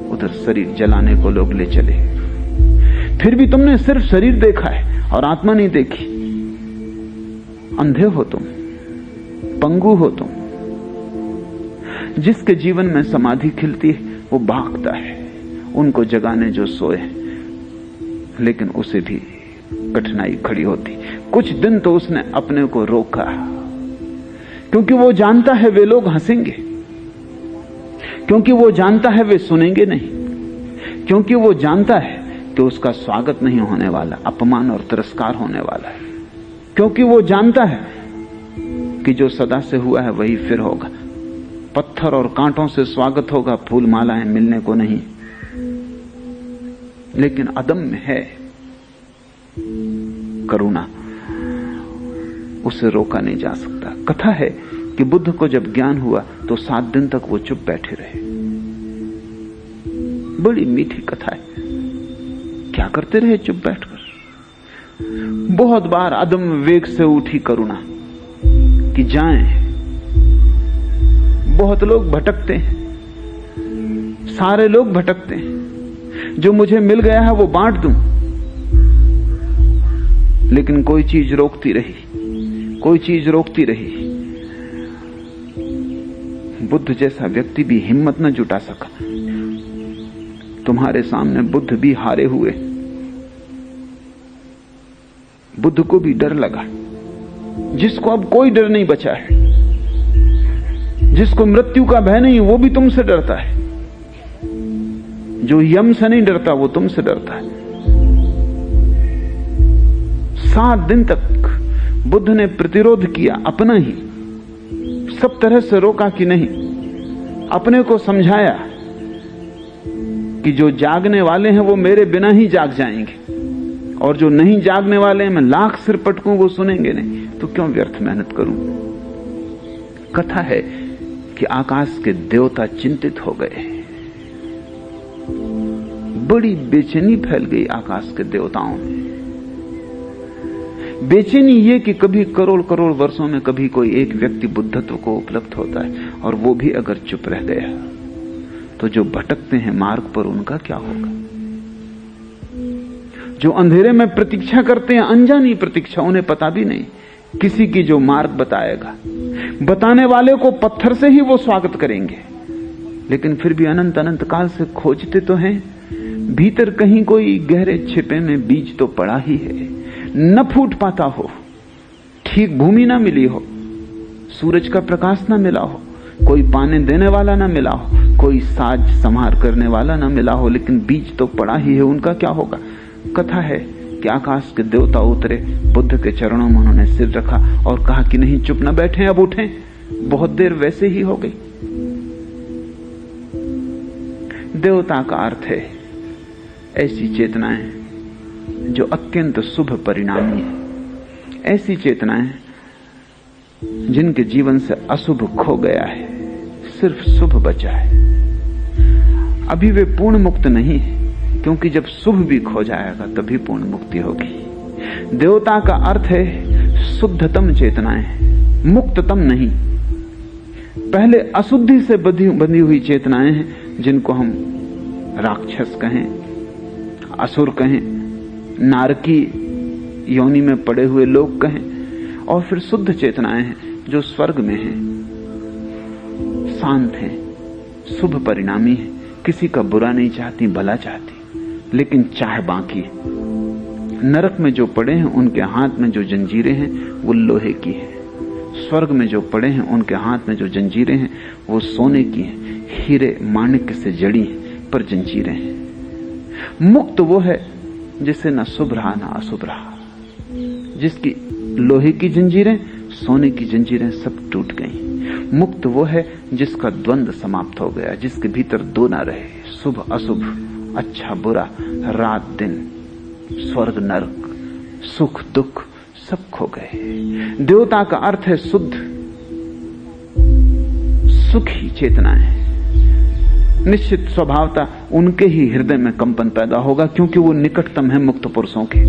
उधर शरीर जलाने को लोग ले चले। फिर भी तुमने सिर्फ शरीर देखा है और आत्मा नहीं देखी। अंधे हो तुम, पंगु हो तुम। जिसके जीवन में समाधि खिलती है वो भागता है उनको जगाने जो सोए, लेकिन उसे भी कठिनाई खड़ी होती। कुछ दिन तो उसने अपने को रोका, क्योंकि वो जानता है वे लोग हंसेंगे, क्योंकि वो जानता है वे सुनेंगे नहीं, क्योंकि वो जानता है कि उसका स्वागत नहीं होने वाला, अपमान और तिरस्कार होने वाला है, क्योंकि वो जानता है कि जो सदा से हुआ है वही फिर होगा। पत्थर और कांटों से स्वागत होगा, फूल मालाएं मिलने को नहीं। लेकिन अदम्य है करुणा, उसे रोका नहीं जा सकता। कथा है कि बुद्ध को जब ज्ञान हुआ तो 7 दिन तक वो चुप बैठे रहे। बड़ी मीठी कथा है। क्या करते रहे चुप बैठकर? बहुत बार अदम्य वेग से उठी करुणा कि जाएं। बहुत लोग भटकते हैं, सारे लोग भटकते हैं। जो मुझे मिल गया है वो बांट दूं, लेकिन कोई चीज रोकती रही, कोई चीज रोकती रही। बुद्ध जैसा व्यक्ति भी हिम्मत न जुटा सका। तुम्हारे सामने बुद्ध भी हारे हुए। बुद्ध को भी डर लगा, जिसको अब कोई डर नहीं बचा है, जिसको मृत्यु का भय नहीं, वो भी तुमसे डरता है। जो यम से नहीं डरता वो तुमसे डरता है। 7 दिन तक बुद्ध ने प्रतिरोध किया, अपना ही सब तरह से रोका कि नहीं, अपने को समझाया कि जो जागने वाले हैं वो मेरे बिना ही जाग जाएंगे, और जो नहीं जागने वाले हैं मैं लाख सिर पटकूं वो सुनेंगे नहीं, तो क्यों व्यर्थ मेहनत करूं। कथा है कि आकाश के देवता चिंतित हो गए। बड़ी बेचैनी फैल गई आकाश के देवताओं में। बेचैनी ये कि कभी करोड़ करोड़ वर्षों में कभी कोई एक व्यक्ति बुद्धत्व को उपलब्ध होता है, और वो भी अगर चुप रह गया तो जो भटकते हैं मार्ग पर उनका क्या होगा? जो अंधेरे में प्रतीक्षा करते हैं, अनजानी प्रतीक्षा, उन्हें पता भी नहीं किसी की जो मार्ग बताएगा। बताने वाले को पत्थर से ही वो स्वागत करेंगे, लेकिन फिर भी अनंत अनंत काल से खोजते तो हैं, भीतर कहीं कोई गहरे छिपे में बीज तो पड़ा ही है, न फूट पाता हो, ठीक भूमि ना मिली हो, सूरज का प्रकाश ना मिला हो, कोई पाने देने वाला ना मिला हो, कोई साज संहार करने वाला ना मिला हो, लेकिन बीज तो पड़ा ही है। उनका क्या होगा? कथा है कि आकाश के देवता उतरे, बुद्ध के चरणों में उन्होंने सिर रखा और कहा कि नहीं, चुप न बैठे, अब उठें। बहुत देर वैसे ही हो गई। देवता का अर्थ है ऐसी चेतनाएं जो अत्यंत शुभ परिणामी है, ऐसी चेतनाएं जिनके जीवन से अशुभ खो गया है, सिर्फ शुभ बचा है। अभी वे पूर्ण मुक्त नहीं है, क्योंकि जब शुभ भी खो जाएगा तभी पूर्ण मुक्ति होगी। देवता का अर्थ है शुद्धतम चेतनाएं, मुक्ततम नहीं। पहले अशुद्धि से बंधी हुई चेतनाएं हैं, जिनको हम राक्षस कहें, असुर कहें, नारकी योनि में पड़े हुए लोग कहें, और फिर शुद्ध चेतनाएं हैं जो स्वर्ग में हैं, शांत हैं, शुभ परिणामी हैं, किसी का बुरा नहीं चाहती, भला चाहती, लेकिन चाह बाकी है। नरक में जो पड़े हैं उनके हाथ में जो जंजीरें हैं वो लोहे की है, स्वर्ग में जो पड़े हैं उनके हाथ में जो जंजीरें हैं वो सोने की हैं, हीरे माणिक्य से जड़ी हैं, पर जंजीरें हैं। मुक्त वो है जिसे न शुभ रहा न अशुभ रहा, जिसकी लोहे की जंजीरें, सोने की जंजीरें सब टूट गई। मुक्त वो है जिसका द्वंद्व समाप्त हो गया, जिसके भीतर दो ना रहे, शुभ अशुभ, अच्छा बुरा, रात दिन, स्वर्ग नरक, सुख दुख सब खो गए। देवता का अर्थ है शुद्ध सुखी चेतनाएं। निश्चित स्वभावता उनके ही हृदय में कंपन पैदा होगा, क्योंकि वो निकटतम है मुक्त पुरुषों के।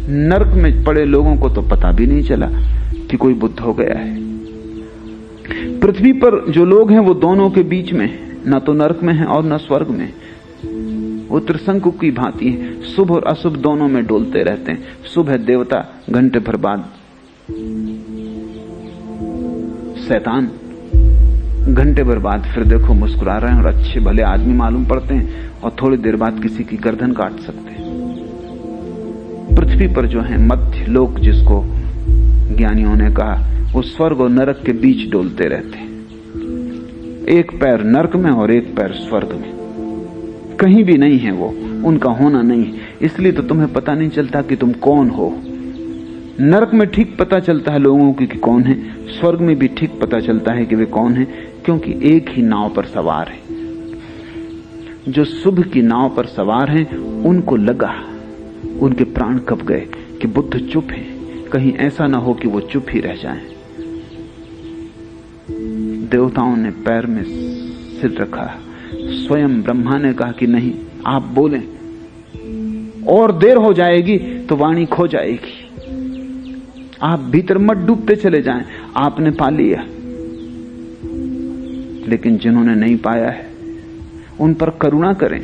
नरक में पड़े लोगों को तो पता भी नहीं चला कि कोई बुद्ध हो गया है। पृथ्वी पर जो लोग हैं वो दोनों के बीच में, न तो नरक में है और न स्वर्ग में। वो त्रिशंकु की भांति है, शुभ और अशुभ दोनों में डोलते रहते हैं। शुभ है देवता, घंटे भर बाद शैतान, घंटे भर बाद फिर देखो मुस्कुरा रहे हैं और अच्छे भले आदमी मालूम पड़ते हैं, और थोड़ी देर बाद किसी की गर्दन काट सकते हैं। पृथ्वी पर जो है मध्य लोक, जिसको ज्ञानियों ने कहा, वो स्वर्ग और नरक के बीच डोलते रहते हैं। एक पैर नरक में और एक पैर स्वर्ग में, कहीं भी नहीं है वो, उनका होना नहीं है। इसलिए तो तुम्हें पता नहीं चलता कि तुम कौन हो। नरक में ठीक पता चलता है लोगों की कि कौन है, स्वर्ग में भी ठीक पता चलता है कि वे कौन है, क्योंकि एक ही नाव पर सवार है। जो शुभ की नाव पर सवार हैं, उनको लगा, उनके प्राण कब गए कि बुद्ध चुप है, कहीं ऐसा ना हो कि वो चुप ही रह जाएं। देवताओं ने पैर में सिर रखा, स्वयं ब्रह्मा ने कहा कि नहीं, आप बोलें, और देर हो जाएगी तो वाणी खो जाएगी, आप भीतर मत डूबते चले जाएं, आपने पा लिया। लेकिन जिन्होंने नहीं पाया है उन पर करुणा करें।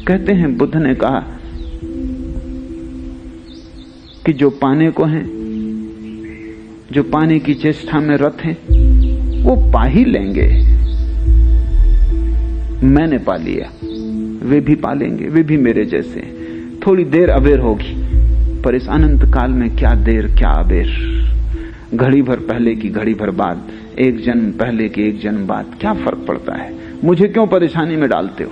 कहते हैं बुद्ध ने कहा कि जो पाने को हैं, जो पाने की चेष्टा में रत हैं, वो पा ही लेंगे। मैंने पा लिया, वे भी पा लेंगे, वे भी मेरे जैसे। थोड़ी देर अबेर होगी, पर इस अनंत काल में क्या देर क्या अबेर। घड़ी भर पहले की घड़ी भर बाद, एक जन्म पहले की एक जन्म बाद, क्या फर्क पड़ता है? मुझे क्यों परेशानी में डालते हो?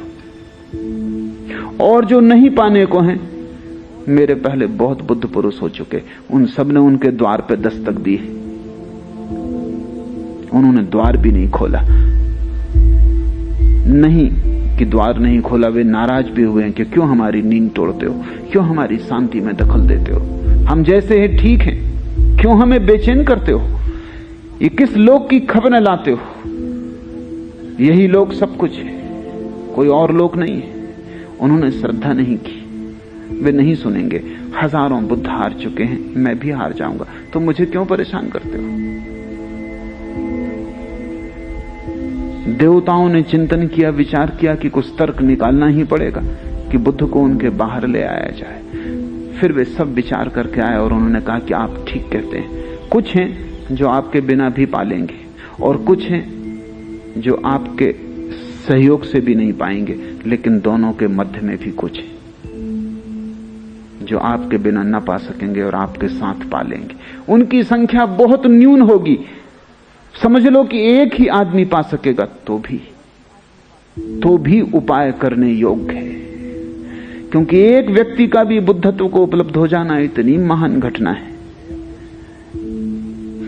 और जो नहीं पाने को हैं, मेरे पहले बहुत बुद्ध पुरुष हो चुके, उन सब ने उनके द्वार पे दस्तक दी, उन्होंने द्वार भी नहीं खोला। नहीं कि द्वार नहीं खोला, वे नाराज भी हुए हैं कि क्यों हमारी नींद तोड़ते हो, क्यों हमारी शांति में दखल देते हो, हम जैसे हैं ठीक हैं, क्यों हमें बेचैन करते हो, ये किस लोक की खबरें लाते हो? यही लोक सब कुछ है, कोई और लोक नहीं है। उन्होंने श्रद्धा नहीं की, वे नहीं सुनेंगे। हजारों बुद्ध हार चुके हैं, मैं भी हार जाऊंगा, तो मुझे क्यों परेशान करते हो? देवताओं ने चिंतन किया, विचार किया कि कुछ तर्क निकालना ही पड़ेगा कि बुद्ध को उनके बाहर ले आया जाए। फिर वे सब विचार करके आए और उन्होंने कहा कि आप ठीक कहते हैं। कुछ हैं जो आपके बिना भी पालेंगे और कुछ हैं जो आपके सहयोग से भी नहीं पाएंगे, लेकिन दोनों के मध्य में भी कुछ है जो आपके बिना न पा सकेंगे और आपके साथ पालेंगे। उनकी संख्या बहुत न्यून होगी, समझ लो कि एक ही आदमी पा सकेगा तो भी उपाय करने योग्य है, क्योंकि एक व्यक्ति का भी बुद्धत्व को उपलब्ध हो जाना इतनी महान घटना है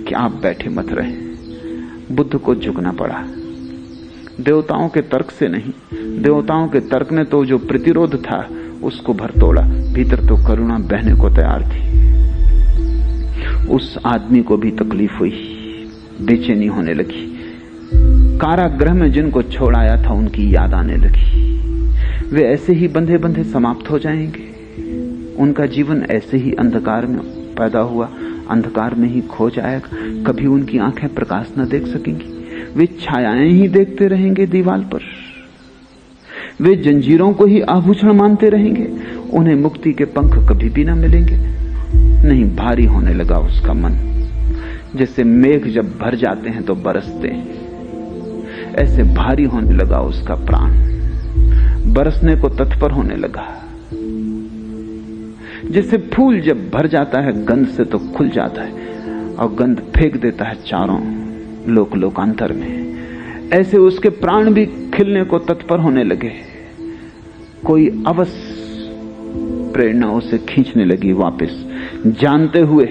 कि आप बैठे मत रहे। बुद्ध को झुकना पड़ा, देवताओं के तर्क से नहीं। देवताओं के तर्क ने तो जो प्रतिरोध था उसको भर तोड़ा, भीतर तो करुणा बहने को तैयार थी। उस आदमी को भी तकलीफ हुई, बेचैनी होने लगी। कारागृह में जिनको छोड़ाया था उनकी याद आने लगी। वे ऐसे ही बंधे बंधे समाप्त हो जाएंगे, उनका जीवन ऐसे ही अंधकार में पैदा हुआ, अंधकार में ही खो जाएगा। कभी उनकी आंखें प्रकाश न देख सकेंगी, वे छायाएं ही देखते रहेंगे दीवार पर। वे जंजीरों को ही आभूषण मानते रहेंगे, उन्हें मुक्ति के पंख कभी भी न मिलेंगे। नहीं, भारी होने लगा उसका मन। जैसे मेघ जब भर जाते हैं तो बरसते हैं, ऐसे भारी होने लगा उसका प्राण, बरसने को तत्पर होने लगा। जैसे फूल जब भर जाता है गंध से तो खुल जाता है और गंध फेंक देता है चारों लोकांतर में, ऐसे उसके प्राण भी खिलने को तत्पर होने लगे। कोई अवश्य प्रेरणा उसे खींचने लगी वापस, जानते हुए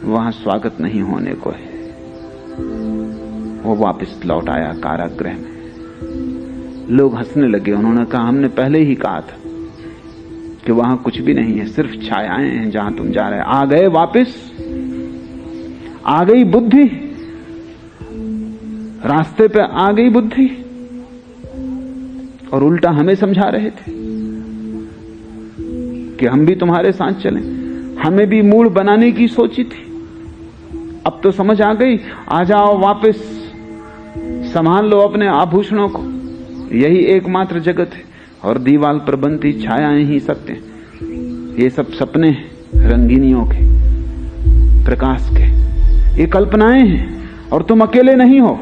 वहां स्वागत नहीं होने को है। वो वापस लौट आया कारागृह में। लोग हंसने लगे, उन्होंने कहा हमने पहले ही कहा था कि वहां कुछ भी नहीं है, सिर्फ छायाएं हैं जहां तुम जा रहे। आ गए वापस, आ गई बुद्धि, रास्ते पे आ गई बुद्धि। और उल्टा हमें समझा रहे थे कि हम भी तुम्हारे साथ चलें, हमें भी मूड बनाने की सोची थी। अब तो समझ आ गई, आ जाओ वापस, संभाल लो अपने आभूषणों को, यही एकमात्र जगत है और दीवाल पर बनती छायाएं ही सत्य हैं। ये सब सपने हैं रंगीनियों के, प्रकाश के, ये कल्पनाएं हैं और तुम अकेले नहीं हो।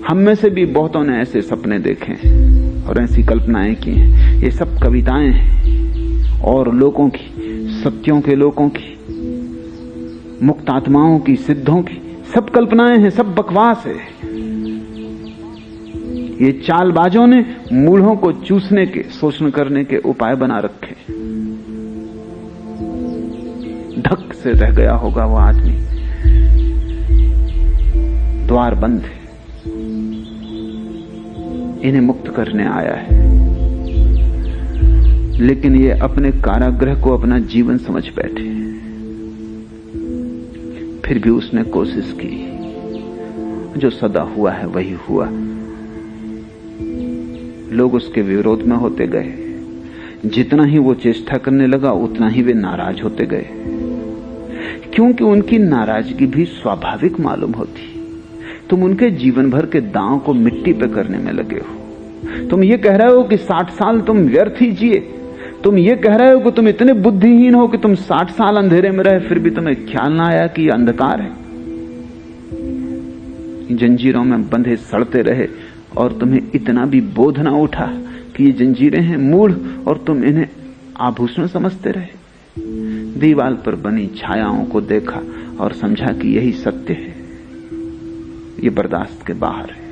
हम में से भी बहुतों ने ऐसे सपने देखे हैं और ऐसी कल्पनाएं की हैं। ये सब कविताएं हैं और लोगों की, सत्यों के लोगों की, मुक्त आत्माओं की, सिद्धों की, सब कल्पनाएं हैं, सब बकवास है। ये चालबाजों ने मूढ़ों को चूसने के, शोषण करने के उपाय बना रखे। धक से रह गया होगा वो आदमी, द्वार बंद है, इन्हें मुक्त करने आया है। लेकिन ये अपने कारागृह को अपना जीवन समझ बैठे। फिर भी उसने कोशिश की, जो सदा हुआ है वही हुआ। लोग उसके विरोध में होते गए, जितना ही वो चेष्टा करने लगा उतना ही वे नाराज होते गए, क्योंकि उनकी नाराजगी भी स्वाभाविक मालूम होती। तुम उनके जीवन भर के दांव को मिट्टी पे करने में लगे हो। तुम ये कह रहे हो कि 60 साल तुम व्यर्थ ही जिए, तुम ये कह रहे हो कि तुम इतने बुद्धिहीन हो कि तुम 60 साल अंधेरे में रहे, फिर भी तुम्हें ख्याल ना आया कि अंधकार है। जंजीरों में बंधे सड़ते रहे और तुम्हें इतना भी बोध ना उठा कि ये जंजीरें हैं मूढ़, और तुम इन्हें आभूषण समझते रहे। दीवाल पर बनी छायाओं को देखा और समझा कि यही सत्य है। ये बर्दाश्त के बाहर है,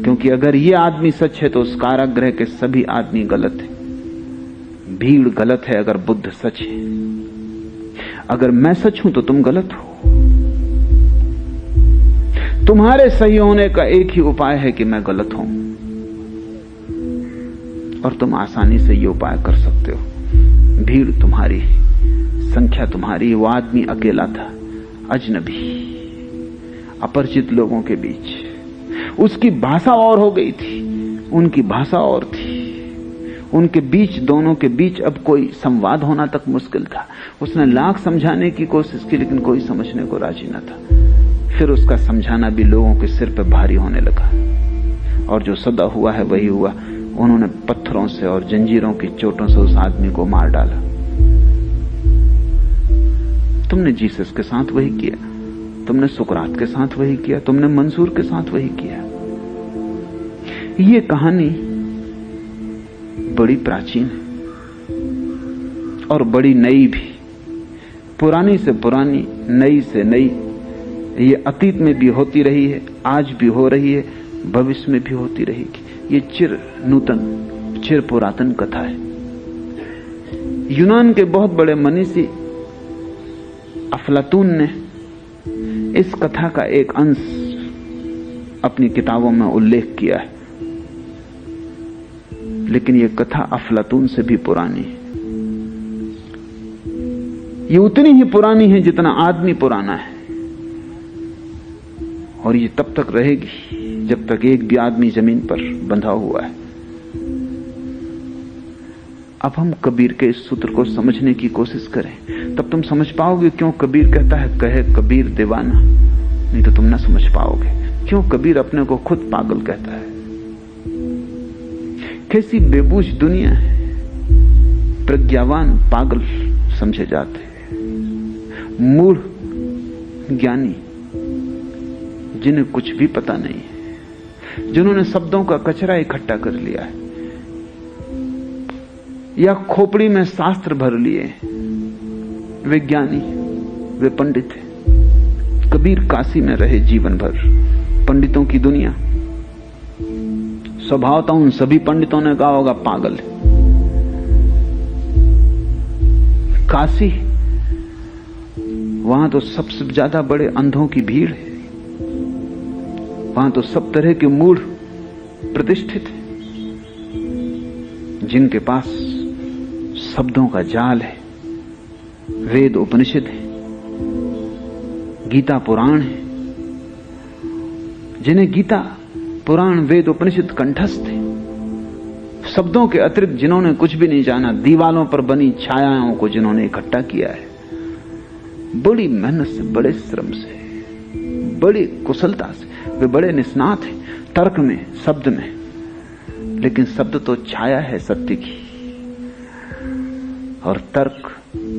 क्योंकि अगर ये आदमी सच है तो उस कारागृह के सभी आदमी गलत है। भीड़ गलत है अगर बुद्ध सच है। अगर मैं सच हूं तो तुम गलत हो। तुम्हारे सही होने का एक ही उपाय है कि मैं गलत हूं, और तुम आसानी से ये उपाय कर सकते हो। भीड़ तुम्हारी, संख्या तुम्हारी। वो आदमी अकेला था, अजनबी, अपरिचित लोगों के बीच। उसकी भाषा और हो गई थी, उनकी भाषा और थी। उनके बीच, दोनों के बीच अब कोई संवाद होना तक मुश्किल था। उसने लाख समझाने की कोशिश की, लेकिन कोई समझने को राजी न था। फिर उसका समझाना भी लोगों के सिर पर भारी होने लगा। और जो सदा हुआ है वही हुआ। उन्होंने पत्थरों से और जंजीरों की चोटों से उस आदमी को मार डाला। तुमने जीसस के साथ वही किया, तुमने सुकरात के साथ वही किया, तुमने मंसूर के साथ वही किया। ये कहानी बड़ी प्राचीन है और बड़ी नई भी, पुरानी से पुरानी, नई से नई। ये अतीत में भी होती रही है, आज भी हो रही है, भविष्य में भी होती रहेगी। ये चिर नूतन, चिर पुरातन कथा है। यूनान के बहुत बड़े मनीषी अफलातून ने इस कथा का एक अंश अपनी किताबों में उल्लेख किया है, लेकिन यह कथा अफलातून से भी पुरानी है। ये उतनी ही पुरानी है जितना आदमी पुराना है, और ये तब तक रहेगी जब तक एक भी आदमी जमीन पर बंधा हुआ है। अब हम कबीर के इस सूत्र को समझने की कोशिश करें, तब तुम समझ पाओगे क्यों कबीर कहता है कहे कबीर दीवाना। नहीं तो तुम ना समझ पाओगे क्यों कबीर अपने को खुद पागल कहता है। कैसी बेबूझ दुनिया है, प्रज्ञावान पागल समझे जाते हैं, मूढ़ ज्ञानी जिन्हें कुछ भी पता नहीं है, जिन्होंने शब्दों का कचरा इकट्ठा कर लिया है या खोपड़ी में शास्त्र भर लिए, वे ज्ञानी, वे पंडित हैं। कबीर काशी में रहे जीवन भर, पंडितों की दुनिया। स्वभावतः उन सभी पंडितों ने कहा होगा पागल है। काशी, वहां तो सबसे ज्यादा बड़े अंधों की भीड़ है, वहां तो सब तरह के मूढ़ प्रतिष्ठित हैं, जिनके पास शब्दों का जाल है, वेद उपनिषद है, गीता पुराण है, जिन्हें गीता पुराण वेद उपनिषद कंठस्थ है। शब्दों के अतिरिक्त जिन्होंने कुछ भी नहीं जाना, दीवालों पर बनी छायाओं को जिन्होंने इकट्ठा किया है, बड़ी मेहनत से, बड़े श्रम से, बड़ी कुशलता से, वे बड़े निष्णात हैं तर्क में, शब्द में, लेकिन शब्द तो छाया है सत्य की, और तर्क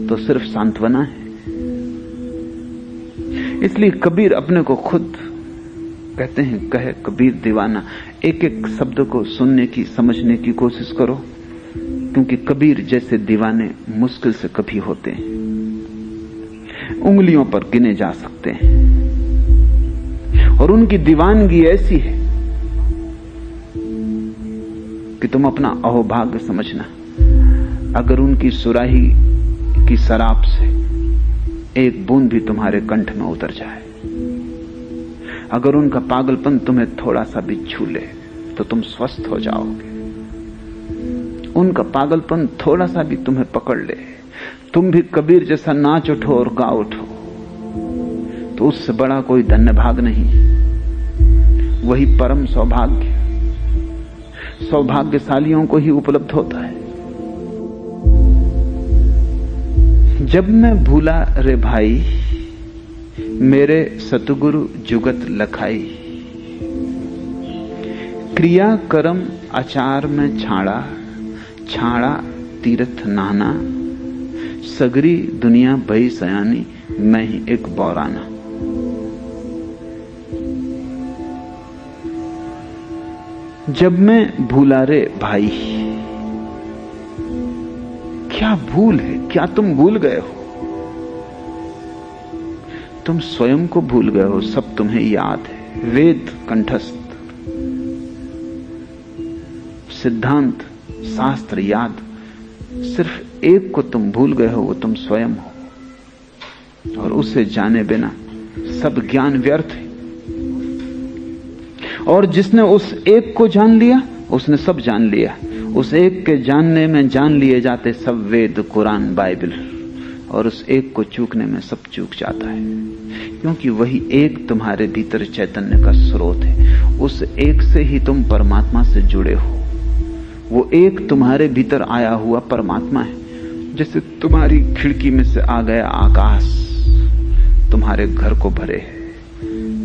तो सिर्फ सांत्वना है। इसलिए कबीर अपने को खुद कहते हैं कहे कबीर दीवाना। एक एक शब्द को सुनने की, समझने की कोशिश करो, क्योंकि कबीर जैसे दीवाने मुश्किल से कभी होते हैं, उंगलियों पर गिने जा सकते हैं। और उनकी दीवानगी ऐसी है कि तुम अपना अहोभाग्य समझना अगर उनकी सुराही की शराब से एक बूंद भी तुम्हारे कंठ में उतर जाए, अगर उनका पागलपन तुम्हें थोड़ा सा भी छू ले तो तुम स्वस्थ हो जाओगे। उनका पागलपन थोड़ा सा भी तुम्हें पकड़ ले, तुम भी कबीर जैसा नाच उठो और गा उठो, तो उससे बड़ा कोई धन्य भाग नहीं। वही परम सौभाग्य सौभाग्यशालियों को ही उपलब्ध होता है। जब मैं भूला रे भाई, मेरे सतगुरु जुगत लखाई, क्रिया कर्म आचार में छाड़ा, छाड़ा तीर्थ नाना, सगरी दुनिया भई सयानी, मैं ही एक बौराना। जब मैं भूला रे भाई, क्या भूल है, क्या तुम भूल गए हो? तुम स्वयं को भूल गए हो, सब तुम्हें याद है, वेद कंठस्थ, सिद्धांत शास्त्र याद, सिर्फ एक को तुम भूल गए हो, वो तुम स्वयं हो, और उसे जाने बिना सब ज्ञान व्यर्थ है। और जिसने उस एक को जान लिया, उसने सब जान लिया। उस एक के जानने में जान लिए जाते सब वेद, कुरान, बाइबल, और उस एक को चूकने में सब चूक जाता है, क्योंकि वही एक तुम्हारे भीतर चैतन्य का स्रोत है। उस एक से ही तुम परमात्मा से जुड़े हो। वो एक तुम्हारे भीतर आया हुआ परमात्मा है। जैसे तुम्हारी खिड़की में से आ गया आकाश तुम्हारे घर को भरे है,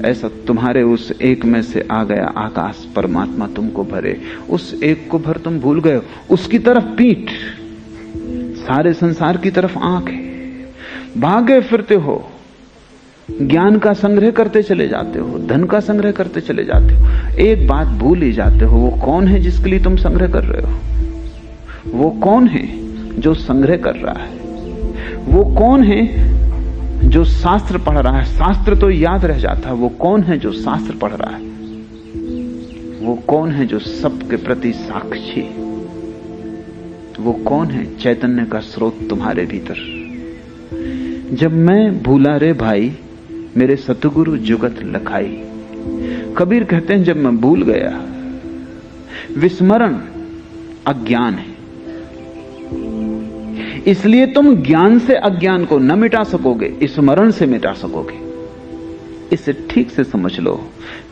ऐसा तुम्हारे उस एक में से आ गया आकाश परमात्मा तुमको भरे। उस एक को भर तुम भूल गए हो। उसकी तरफ पीठ, सारे संसार की तरफ आंख है। भागे फिरते हो, ज्ञान का संग्रह करते चले जाते हो, धन का संग्रह करते चले जाते हो। एक बात भूल ही जाते हो, वो कौन है जिसके लिए तुम संग्रह कर रहे हो? वो कौन है जो संग्रह कर रहा है? वो कौन है जो शास्त्र पढ़ रहा है? शास्त्र तो याद रह जाता है। वो कौन है जो शास्त्र पढ़ रहा है? वो कौन है जो सबके प्रति साक्षी? वो कौन है चैतन्य का स्रोत तुम्हारे भीतर? जब मैं भूला रे भाई मेरे सतगुरु जुगत लखाई। कबीर कहते हैं जब मैं भूल गया। विस्मरण अज्ञान है, इसलिए तुम ज्ञान से अज्ञान को न मिटा सकोगे, स्मरण से मिटा सकोगे। इसे ठीक से समझ लो।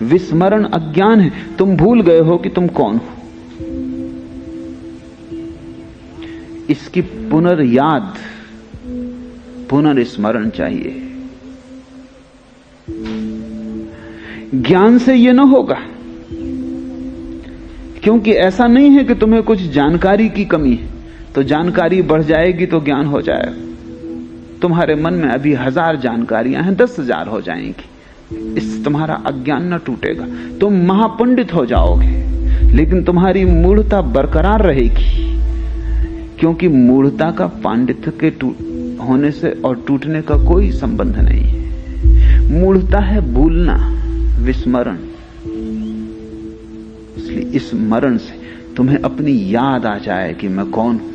विस्मरण अज्ञान है, तुम भूल गए हो कि तुम कौन हो। इसकी पुनर्याद, पुनर्स्मरण चाहिए। ज्ञान से यह न होगा, क्योंकि ऐसा नहीं है कि तुम्हें कुछ जानकारी की कमी है तो जानकारी बढ़ जाएगी तो ज्ञान हो जाएगा। तुम्हारे मन में अभी 1000 जानकारियां हैं, 10,000 हो जाएंगी। इस तुम्हारा अज्ञान न टूटेगा। तुम महापंडित हो जाओगे, लेकिन तुम्हारी मूढ़ता बरकरार रहेगी, क्योंकि मूढ़ता का पांडित्य के होने से और टूटने का कोई संबंध नहीं है। मूढ़ता है भूलना, विस्मरण। इसलिए इस स्मरण से तुम्हें अपनी याद आ जाए कि मैं कौन हूं।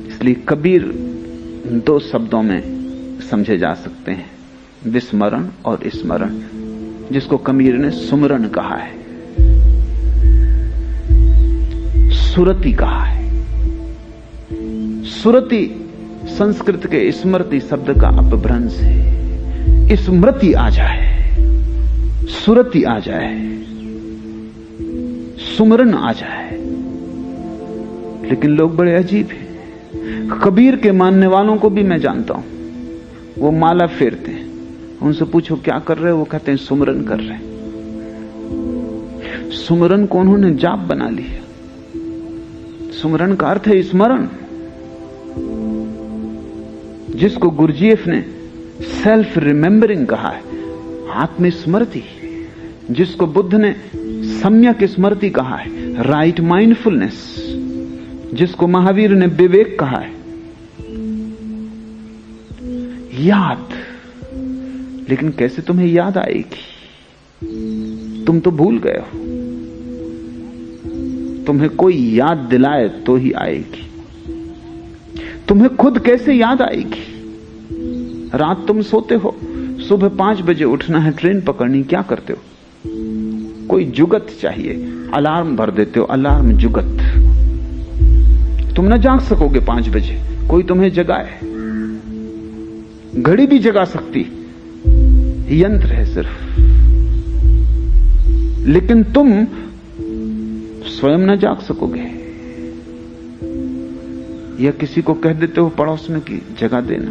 इसलिए कबीर 2 शब्दों में समझे जा सकते हैं, विस्मरण और स्मरण, जिसको कबीर ने सुमरन कहा है, सुरति कहा है। सुरति संस्कृत के स्मृति शब्द का अपभ्रंश है। स्मृति आ जाए, सुरति आ जाए, सुमरन आ जाए। लेकिन लोग बड़े अजीब हैं। कबीर के मानने वालों को भी मैं जानता हूं, वो माला फेरते हैं। उनसे पूछो क्या कर रहे हो, वो कहते हैं सुमरन कर रहे हैं। सुमरन को उन्होंने जाप बना लिया। सुमरन का अर्थ है स्मरण, जिसको गुरजीएफ ने सेल्फ रिमेंबरिंग कहा है, आत्मस्मृति। जिसको बुद्ध ने सम्यक स्मृति कहा है, राइट माइंडफुलनेस। जिसको महावीर ने विवेक कहा है, याद। लेकिन कैसे तुम्हें याद आएगी? तुम तो भूल गए हो। तुम्हें कोई याद दिलाए तो ही आएगी। तुम्हें खुद कैसे याद आएगी? रात तुम सोते हो, सुबह 5 बजे उठना है, ट्रेन पकड़नी, क्या करते हो? कोई जुगत चाहिए, अलार्म भर देते हो, अलार्म जुगत। तुम न जाग सकोगे 5 बजे, कोई तुम्हें जगाए। घड़ी भी जगा सकती, यंत्र है सिर्फ। लेकिन तुम स्वयं न जाग सकोगे। या किसी को कह देते हो पड़ोस में कि जगा देना।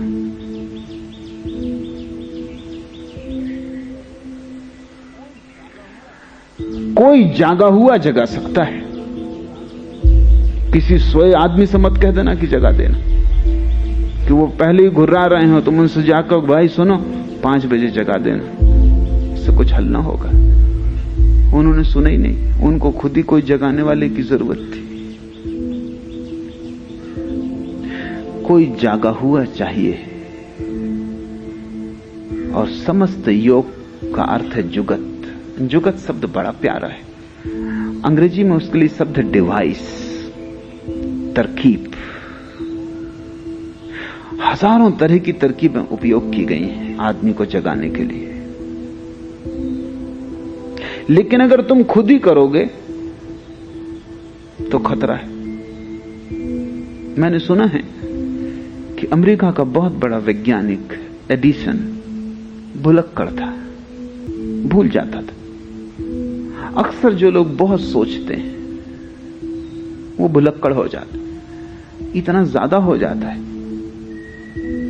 कोई जागा हुआ जगा सकता है। किसी सोए आदमी से मत कह देना कि जगा देना, कि वो पहले ही घुर्रा रहे हो, तुम उनसे जाकर भाई सुनो 5 बजे जगा देना। इससे कुछ हल ना होगा। उन्होंने सुना ही नहीं, उनको खुद ही कोई जगाने वाले की जरूरत थी। कोई जागा हुआ चाहिए। और समस्त योग का अर्थ है जुगत। जुगत शब्द बड़ा प्यारा है। अंग्रेजी में उसके लिए शब्द डिवाइस, तरकीब। हजारों तरह की तरकीबें उपयोग की गई हैं आदमी को जगाने के लिए। लेकिन अगर तुम खुद ही करोगे तो खतरा है। मैंने सुना है कि अमेरिका का बहुत बड़ा वैज्ञानिक एडिसन भुलक्कड़ था, भूल जाता था। अक्सर जो लोग बहुत सोचते हैं वो भुलक्कड़ हो जाते, इतना ज्यादा हो जाता है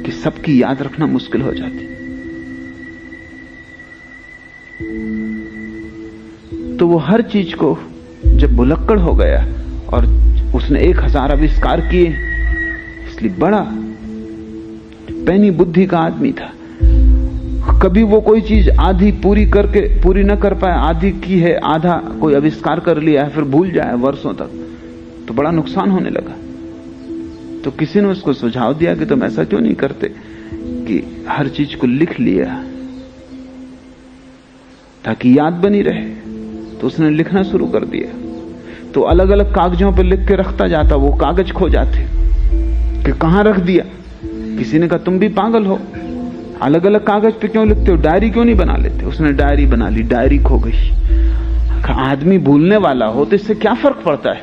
कि सबकी याद रखना मुश्किल हो जाती। तो वो हर चीज को जब भुलक्कड़ हो गया और उसने 1000 आविष्कार किए, इसलिए बड़ा पैनी बुद्धि का आदमी था। कभी वो कोई चीज आधी पूरी न कर पाए, आधी की है, आधा कोई आविष्कार कर लिया है, फिर भूल जाए वर्षों तक, तो बड़ा नुकसान होने लगा। तो किसी ने उसको सुझाव दिया कि तुम ऐसा क्यों नहीं करते कि हर चीज को लिख लिया ताकि याद बनी रहे। तो उसने लिखना शुरू कर दिया। तो अलग अलग कागजों पर लिख के रखता जाता, वो कागज खो जाते कि कहां रख दिया। किसी ने कहा तुम भी पागल हो, अलग अलग कागज पे क्यों लिखते हो, डायरी क्यों नहीं बना लेते। उसने डायरी बना ली, डायरी खो गई। आदमी भूलने वाला हो तो इससे क्या फर्क पड़ता है,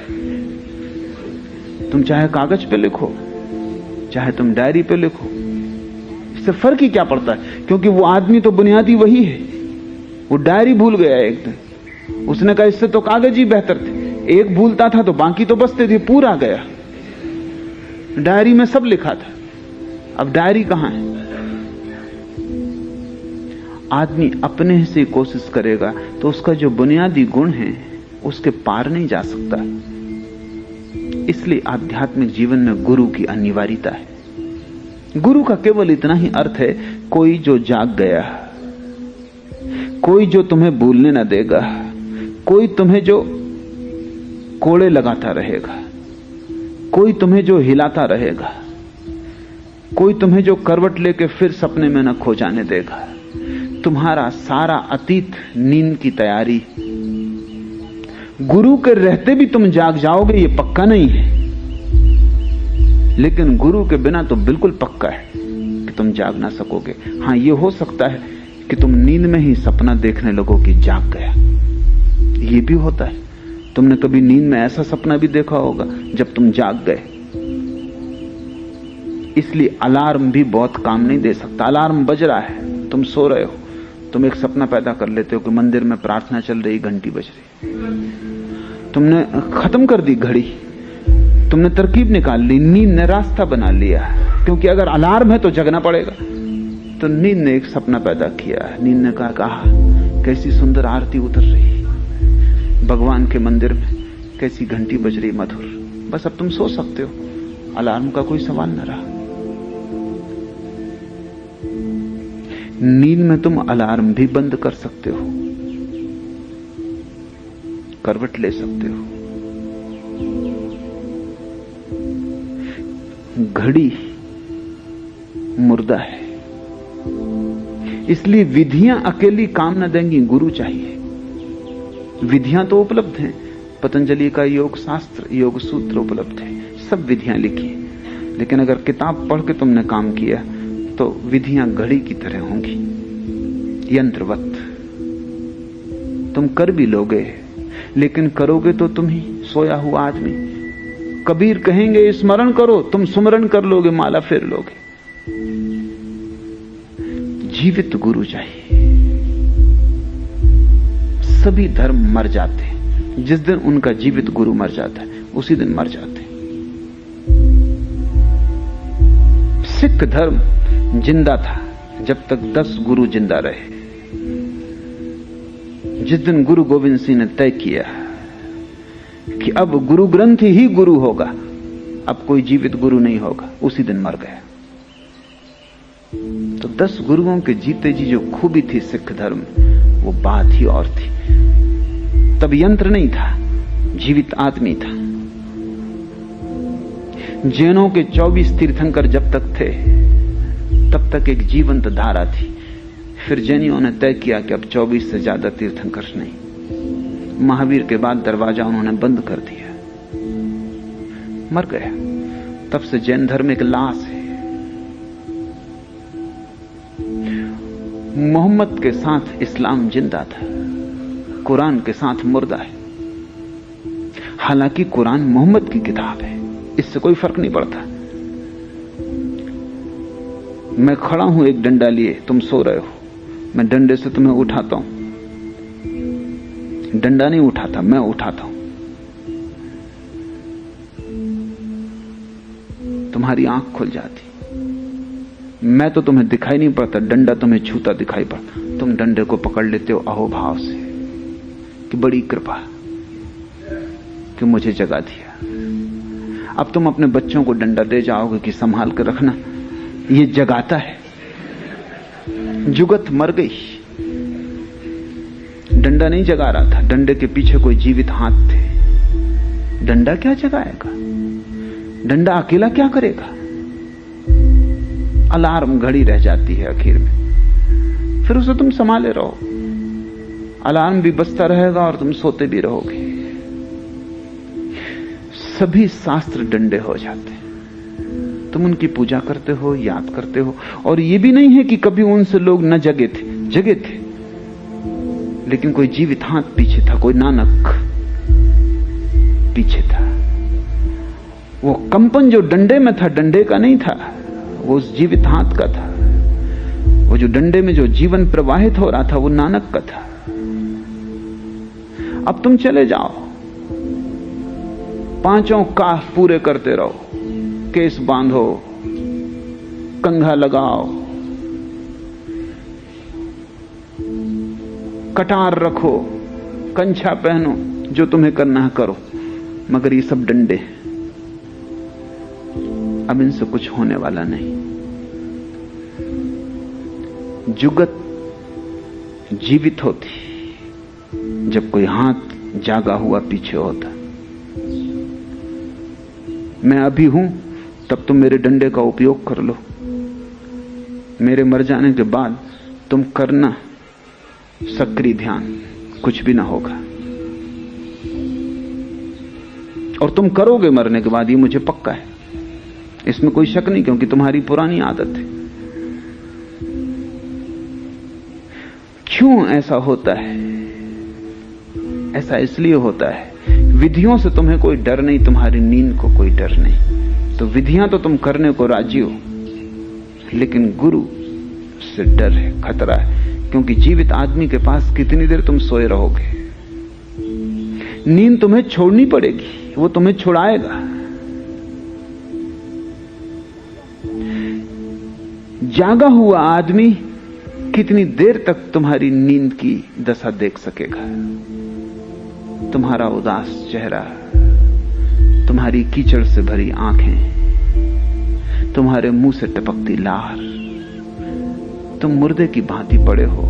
तुम चाहे कागज पे लिखो चाहे तुम डायरी पे लिखो, इससे फर्क ही क्या पड़ता है। क्योंकि वो आदमी तो बुनियादी वही है। वो डायरी भूल गया एक दिन, उसने कहा इससे तो कागज ही बेहतर थे, एक भूलता था तो बाकी तो बचते थे, पूरा गया। डायरी में सब लिखा था, अब डायरी कहां है। आदमी अपने से कोशिश करेगा तो उसका जो बुनियादी गुण है उसके पार नहीं जा सकता। इसलिए आध्यात्मिक जीवन में गुरु की अनिवार्यता है। गुरु का केवल इतना ही अर्थ है, कोई जो जाग गया, कोई जो तुम्हें भूलने न देगा, कोई तुम्हें जो कोड़े लगाता रहेगा, कोई तुम्हें जो हिलाता रहेगा, कोई तुम्हें जो करवट लेके फिर सपने में न खो जाने देगा। तुम्हारा सारा अतीत नींद की तैयारी। गुरु के रहते भी तुम जाग जाओगे ये पक्का नहीं है, लेकिन गुरु के बिना तो बिल्कुल पक्का है कि तुम जाग ना सकोगे। हां, ये हो सकता है कि तुम नींद में ही सपना देखने लगो कि जाग गया। ये भी होता है। तुमने कभी नींद में ऐसा सपना भी देखा होगा जब तुम जाग गए। इसलिए अलार्म भी बहुत काम नहीं दे सकता। अलार्म बज रहा है, तुम सो रहे हो, तुम एक सपना पैदा कर लेते हो कि मंदिर में प्रार्थना चल रही, घंटी बज रही, तुमने खत्म कर दी घड़ी, तुमने तरकीब निकाल ली, नींद ने रास्ता बना लिया। क्योंकि अगर अलार्म है तो जगना पड़ेगा। तो नींद ने एक सपना पैदा किया। नींद ने कहा कैसी सुंदर आरती उतर रही भगवान के मंदिर में, कैसी घंटी बज रही मधुर। बस अब तुम सो सकते हो, अलार्म का कोई सवाल न रहा। नींद में तुम अलार्म भी बंद कर सकते हो, करवट ले सकते हो। घड़ी मुर्दा है, इसलिए विधियां अकेली काम न देंगी, गुरु चाहिए। विधियां तो उपलब्ध हैं, पतंजलि का योग शास्त्र, योग सूत्र उपलब्ध है, सब विधियां लिखी। लेकिन अगर किताब पढ़ के तुमने काम किया तो विधियां घड़ी की तरह होंगी, यंत्रवत। तुम कर भी लोगे, लेकिन करोगे तो तुम ही, सोया हुआ आदमी। कबीर कहेंगे स्मरण करो, तुम सुमरण कर लोगे, माला फेर लोगे। जीवित गुरु चाहिए। सभी धर्म मर जाते हैं, जिस दिन उनका जीवित गुरु मर जाता है उसी दिन मर जाते हैं। सिख धर्म जिंदा था जब तक 10 गुरु जिंदा रहे। जिस दिन गुरु गोविंद सिंह ने तय किया कि अब गुरु ग्रंथ ही गुरु होगा, अब कोई जीवित गुरु नहीं होगा, उसी दिन मर गया। तो 10 गुरुओं के जीते जी जो खूबी थी सिख धर्म, वो बात ही और थी। तब यंत्र नहीं था, जीवित आदमी था। जैनों के 24 तीर्थंकर जब तक थे तब तक एक जीवंत धारा थी। फिर जैनियों ने तय किया कि अब 24 से ज्यादा तीर्थंकर नहीं। महावीर के बाद दरवाजा उन्होंने बंद कर दिया, मर गया। तब से जैन धर्म एक लाश है। मोहम्मद के साथ इस्लाम जिंदा था, कुरान के साथ मुर्दा है। हालांकि कुरान मोहम्मद की किताब है, इससे कोई फर्क नहीं पड़ता। मैं खड़ा हूं एक डंडा लिए, तुम सो रहे हो, मैं डंडे से तुम्हें उठाता हूं। डंडा नहीं उठाता, मैं उठाता हूं। तुम्हारी आंख खुल जाती, मैं तो तुम्हें दिखाई नहीं पड़ता, डंडा तुम्हें छूता दिखाई पड़ता। तुम डंडे को पकड़ लेते हो अहोभाव से कि बड़ी कृपा कि मुझे जगा दिया। अब तुम अपने बच्चों को डंडा दे जाओगे कि संभाल कर रखना, ये जगाता है। जुगत मर गई, डंडा नहीं जगा रहा था, डंडे के पीछे कोई जीवित हाथ थे। डंडा क्या जगाएगा, डंडा अकेला क्या करेगा। अलार्म घड़ी रह जाती है आखिर में, फिर उसे तुम संभाले रहो। अलार्म भी बजता रहेगा और तुम सोते भी रहोगे। सभी शास्त्र डंडे हो जाते, तुम उनकी पूजा करते हो, याद करते हो। और ये भी नहीं है कि कभी उनसे लोग न जगे थे, जगे थे, लेकिन कोई जीवित हाथ पीछे था, कोई नानक पीछे था। वो कंपन जो डंडे में था, डंडे का नहीं था, वो उस जीवित हाथ का था। वो जो डंडे में जो जीवन प्रवाहित हो रहा था, वो नानक का था। अब तुम चले जाओ, पांचों काह पूरे करते रहो, केस बांधो, कंघा लगाओ, कटार रखो, कंछा पहनो, जो तुम्हें करना है करो, मगर ये सब डंडे, अब इनसे कुछ होने वाला नहीं। जुगत जीवित होती जब कोई हाथ जागा हुआ पीछे होता। मैं अभी हूं, तब तुम मेरे डंडे का उपयोग कर लो। मेरे मर जाने के बाद तुम करना सक्रिय ध्यान, कुछ भी ना होगा। और तुम करोगे मरने के बाद, ये मुझे पक्का है, इसमें कोई शक नहीं, क्योंकि तुम्हारी पुरानी आदत है। क्यों ऐसा होता है? ऐसा इसलिए होता है, विधियों से तुम्हें कोई डर नहीं, तुम्हारी नींद को कोई डर नहीं। तो विधियां तो तुम करने को राजी हो, लेकिन गुरु से डर है, खतरा है। क्योंकि जीवित आदमी के पास कितनी देर तुम सोए रहोगे? नींद तुम्हें छोड़नी पड़ेगी, वो तुम्हें छुड़ाएगा। जागा हुआ आदमी कितनी देर तक तुम्हारी नींद की दशा देख सकेगा? तुम्हारा उदास चेहरा, तुम्हारी कीचड़ से भरी आंखें, तुम्हारे मुंह से टपकती लार, तुम मुर्दे की भांति पड़े हो,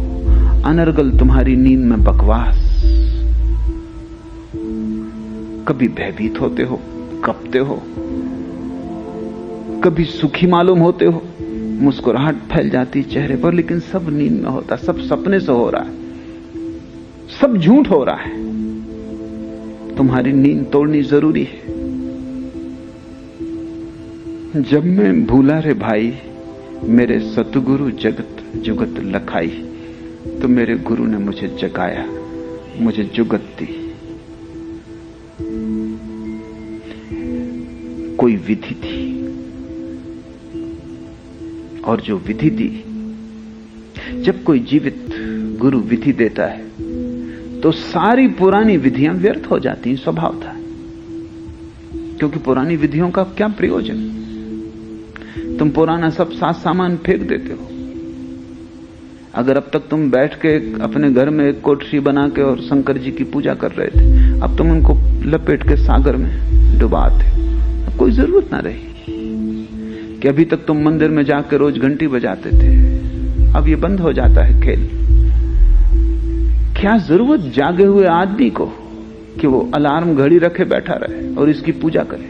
अनर्गल तुम्हारी नींद में बकवास। कभी भयभीत होते हो, कपते हो, कभी सुखी मालूम होते हो, मुस्कुराहट फैल जाती चेहरे पर, लेकिन सब नींद में होता, सब सपने से हो रहा है, सब झूठ हो रहा है। तुम्हारी नींद तोड़नी जरूरी है। जब मैं भूला रे भाई मेरे सतगुरु जगत जुगत लखाई, तो मेरे गुरु ने मुझे जगाया, मुझे जुगत दी। कोई विधि थी, और जो विधि दी, जब कोई जीवित गुरु विधि देता है तो सारी पुरानी विधियां व्यर्थ हो जाती हैं, स्वभाव था। क्योंकि पुरानी विधियों का क्या प्रयोजन? तुम पुराना सब साथ सामान फेंक देते हो। अगर अब तक तुम बैठ के अपने घर में एक कोठरी बना के और शंकर जी की पूजा कर रहे थे, अब तुम उनको लपेट के सागर में डुबाते, अब कोई जरूरत ना रही। कि अभी तक तुम मंदिर में जाकर रोज घंटी बजाते थे, अब ये बंद हो जाता है खेल। क्या जरूरत जागे हुए आदमी को कि वो अलार्म घड़ी रखे बैठा रहे और इसकी पूजा करे?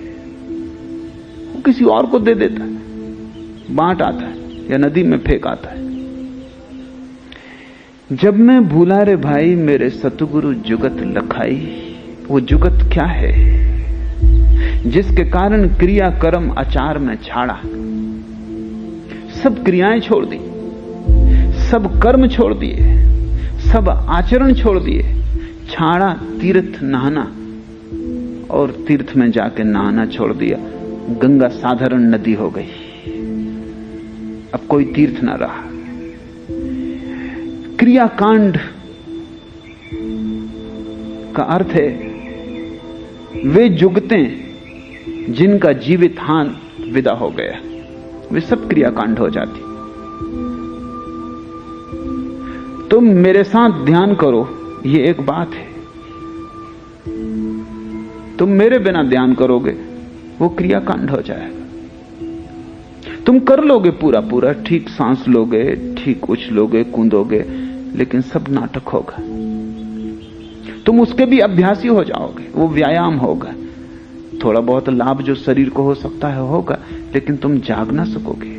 वो किसी और को दे देता है, बांट आता है या नदी में फेंक आता है। जब मैं भूला रे भाई मेरे सतगुरु जुगत लखाई, वो जुगत क्या है? जिसके कारण क्रिया कर्म आचार में छाड़ा, सब क्रियाएं छोड़ दी, सब कर्म छोड़ दिए, सब आचरण छोड़ दिए, छाड़ा तीर्थ नहाना, और तीर्थ में जाके नहाना छोड़ दिया। गंगा साधारण नदी हो गई, अब कोई तीर्थ ना रहा। क्रियाकांड का अर्थ है वे जुगतें जिनका जीवित हाथ विदा हो गया, वे सब क्रियाकांड हो जाती। तुम मेरे साथ ध्यान करो, ये एक बात है, तुम मेरे बिना ध्यान करोगे, वो क्रियाकांड हो जाएगा। तुम कर लोगे पूरा पूरा, ठीक सांस लोगे, ठीक उछलोगे, कूदोगे, लेकिन सब नाटक होगा। तुम उसके भी अभ्यासी हो जाओगे, वो व्यायाम होगा। थोड़ा बहुत लाभ जो शरीर को हो सकता है होगा, लेकिन तुम जाग ना सकोगे।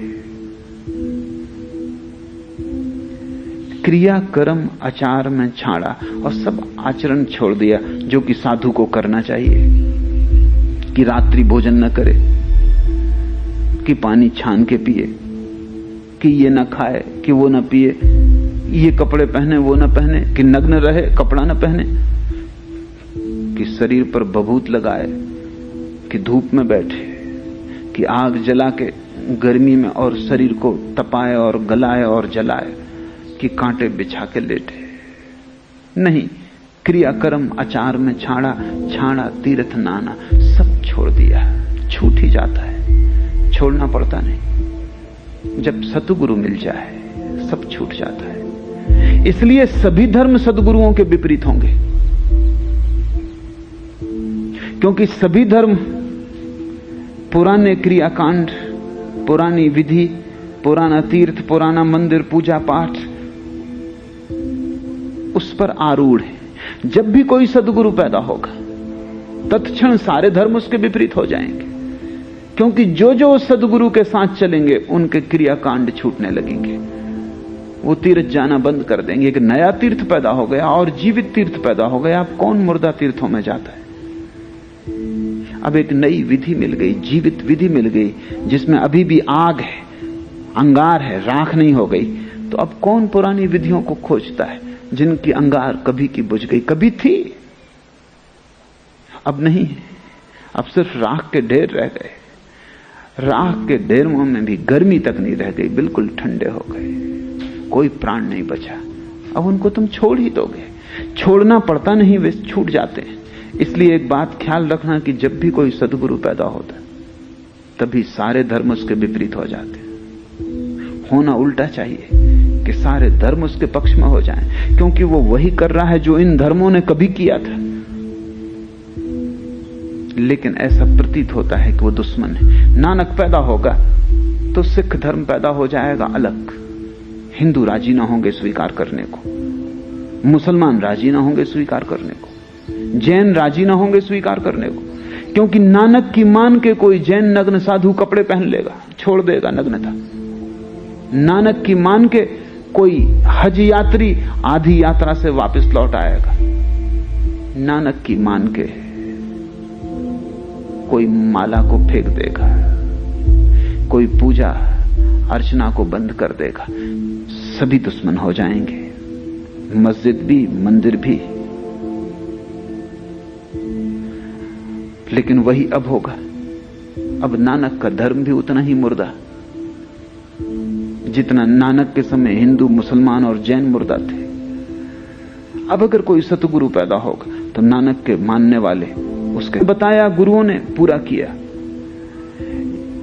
क्रिया कर्म आचार में छाड़ा और सब आचरण छोड़ दिया जो कि साधु को करना चाहिए, कि रात्रि भोजन न करे, कि पानी छान के पिए, कि ये न खाए, कि वो न पिए, ये कपड़े पहने वो न पहने, कि नग्न रहे कपड़ा न पहने, कि शरीर पर बभूत लगाए, कि धूप में बैठे, कि आग जला के गर्मी में और शरीर को तपाए और गलाए और जलाए, कि कांटे बिछा के लेटे। नहीं, क्रिया कर्म आचार में छाड़ा, छाड़ा तीर्थ नाना, सब छोड़ दिया। छूट ही जाता है, छोड़ना पड़ता नहीं। जब सतगुरु मिल जाए सब छूट जाता है। इसलिए सभी धर्म सदगुरुओं के विपरीत होंगे, क्योंकि सभी धर्म पुराने क्रियाकांड, पुरानी विधि, पुराना तीर्थ, पुराना मंदिर, पूजा पाठ, उस पर आरूढ़ है। जब भी कोई सदगुरु पैदा होगा तत्क्षण सारे धर्म उसके विपरीत हो जाएंगे, क्योंकि जो जो सदगुरु के साथ चलेंगे उनके क्रियाकांड छूटने लगेंगे। वो तीर्थ जाना बंद कर देंगे। एक नया तीर्थ पैदा हो गया और जीवित तीर्थ पैदा हो गया। अब कौन मुर्दा तीर्थों में जाता है? अब एक नई विधि मिल गई, जीवित विधि मिल गई, जिसमें अभी भी आग है, अंगार है, राख नहीं हो गई। तो अब कौन पुरानी विधियों को खोजता है जिनकी अंगार कभी की बुझ गई? कभी थी, अब नहीं है। अब सिर्फ राख के ढेर रह गए। राख के ढेरों में भी गर्मी तक नहीं रह गई, बिल्कुल ठंडे हो गए, कोई प्राण नहीं बचा। अब उनको तुम छोड़ ही दोगे? छोड़ना पड़ता नहीं, वे छूट जाते हैं। इसलिए एक बात ख्याल रखना कि जब भी कोई सदगुरु पैदा होता तभी सारे धर्म उसके विपरीत हो जाते हैं। होना उल्टा चाहिए कि सारे धर्म उसके पक्ष में हो जाएं, क्योंकि वो वही कर रहा है जो इन धर्मों ने कभी किया था। लेकिन ऐसा प्रतीत होता है कि वो दुश्मन है। नानक पैदा होगा तो सिख धर्म पैदा हो जाएगा अलग, हिंदू राजी ना होंगे स्वीकार करने को, मुसलमान राजी ना होंगे स्वीकार करने को, जैन राजी ना होंगे स्वीकार करने को, क्योंकि नानक की मान के कोई जैन नग्न साधु कपड़े पहन लेगा, छोड़ देगा नग्नता। नानक की मान के कोई हज यात्री आधी यात्रा से वापस लौट आएगा। नानक की मान के कोई माला को फेंक देगा, कोई पूजा अर्चना को बंद कर देगा। सभी दुश्मन हो जाएंगे, मस्जिद भी, मंदिर भी। लेकिन वही अब होगा। अब नानक का धर्म भी उतना ही मुर्दा जितना नानक के समय हिंदू, मुसलमान और जैन मुर्दा थे। अब अगर कोई सतगुरु पैदा होगा तो नानक के मानने वाले उसके बताया गुरुओं ने पूरा किया।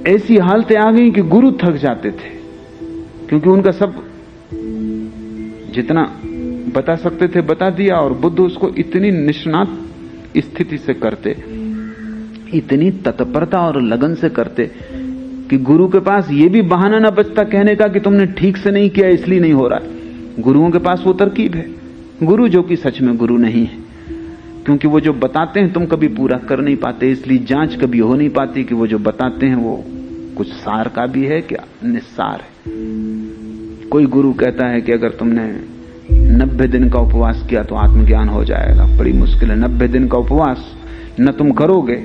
ऐसी हालतें आ गई कि गुरु थक जाते थे, क्योंकि उनका सब जितना बता सकते थे बता दिया, और बुद्ध उसको इतनी निष्णात स्थिति से करते, इतनी तत्परता और लगन से करते कि गुरु के पास यह भी बहाना ना बचता कहने का कि तुमने ठीक से नहीं किया इसलिए नहीं हो रहा। गुरुओं के पास वो तरकीब है। गुरु जो कि सच में गुरु नहीं है, क्योंकि वो जो बताते हैं तुम कभी पूरा कर नहीं पाते, इसलिए जांच कभी हो नहीं पाती कि वो जो बताते हैं वो कुछ सार का भी है कि निस्सार है। कोई गुरु कहता है कि अगर तुमने 90 दिन का उपवास किया तो आत्मज्ञान हो जाएगा। बड़ी मुश्किल है। 90 दिन का उपवास न तुम करोगे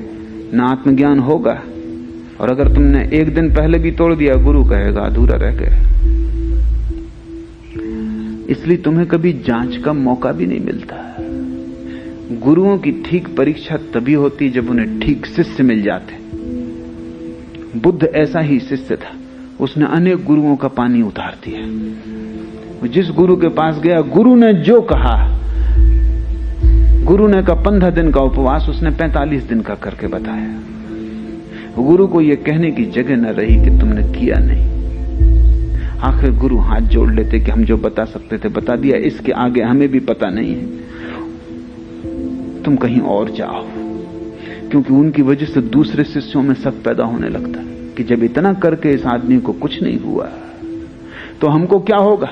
न आत्मज्ञान होगा, और अगर तुमने एक दिन पहले भी तोड़ दिया, गुरु कहेगा अधूरा रह गया। इसलिए तुम्हें कभी जांच का मौका भी नहीं मिलता। गुरुओं की ठीक परीक्षा तभी होती जब उन्हें ठीक शिष्य मिल जाते। बुद्ध ऐसा ही शिष्य था। उसने अनेक गुरुओं का पानी उतार दिया। जिस गुरु के पास गया, गुरु ने जो कहा, गुरु ने कहा 15 दिन का उपवास, उसने 45 दिन का करके बताया। गुरु को यह कहने की जगह न रही कि तुमने किया नहीं। आखिर गुरु हाथ जोड़ लेते कि हम जो बता सकते थे बता दिया, इसके आगे हमें भी पता नहीं है, तुम कहीं और जाओ। क्योंकि उनकी वजह से दूसरे शिष्यों में शक पैदा होने लगता कि जब इतना करके इस आदमी को कुछ नहीं हुआ तो हमको क्या होगा।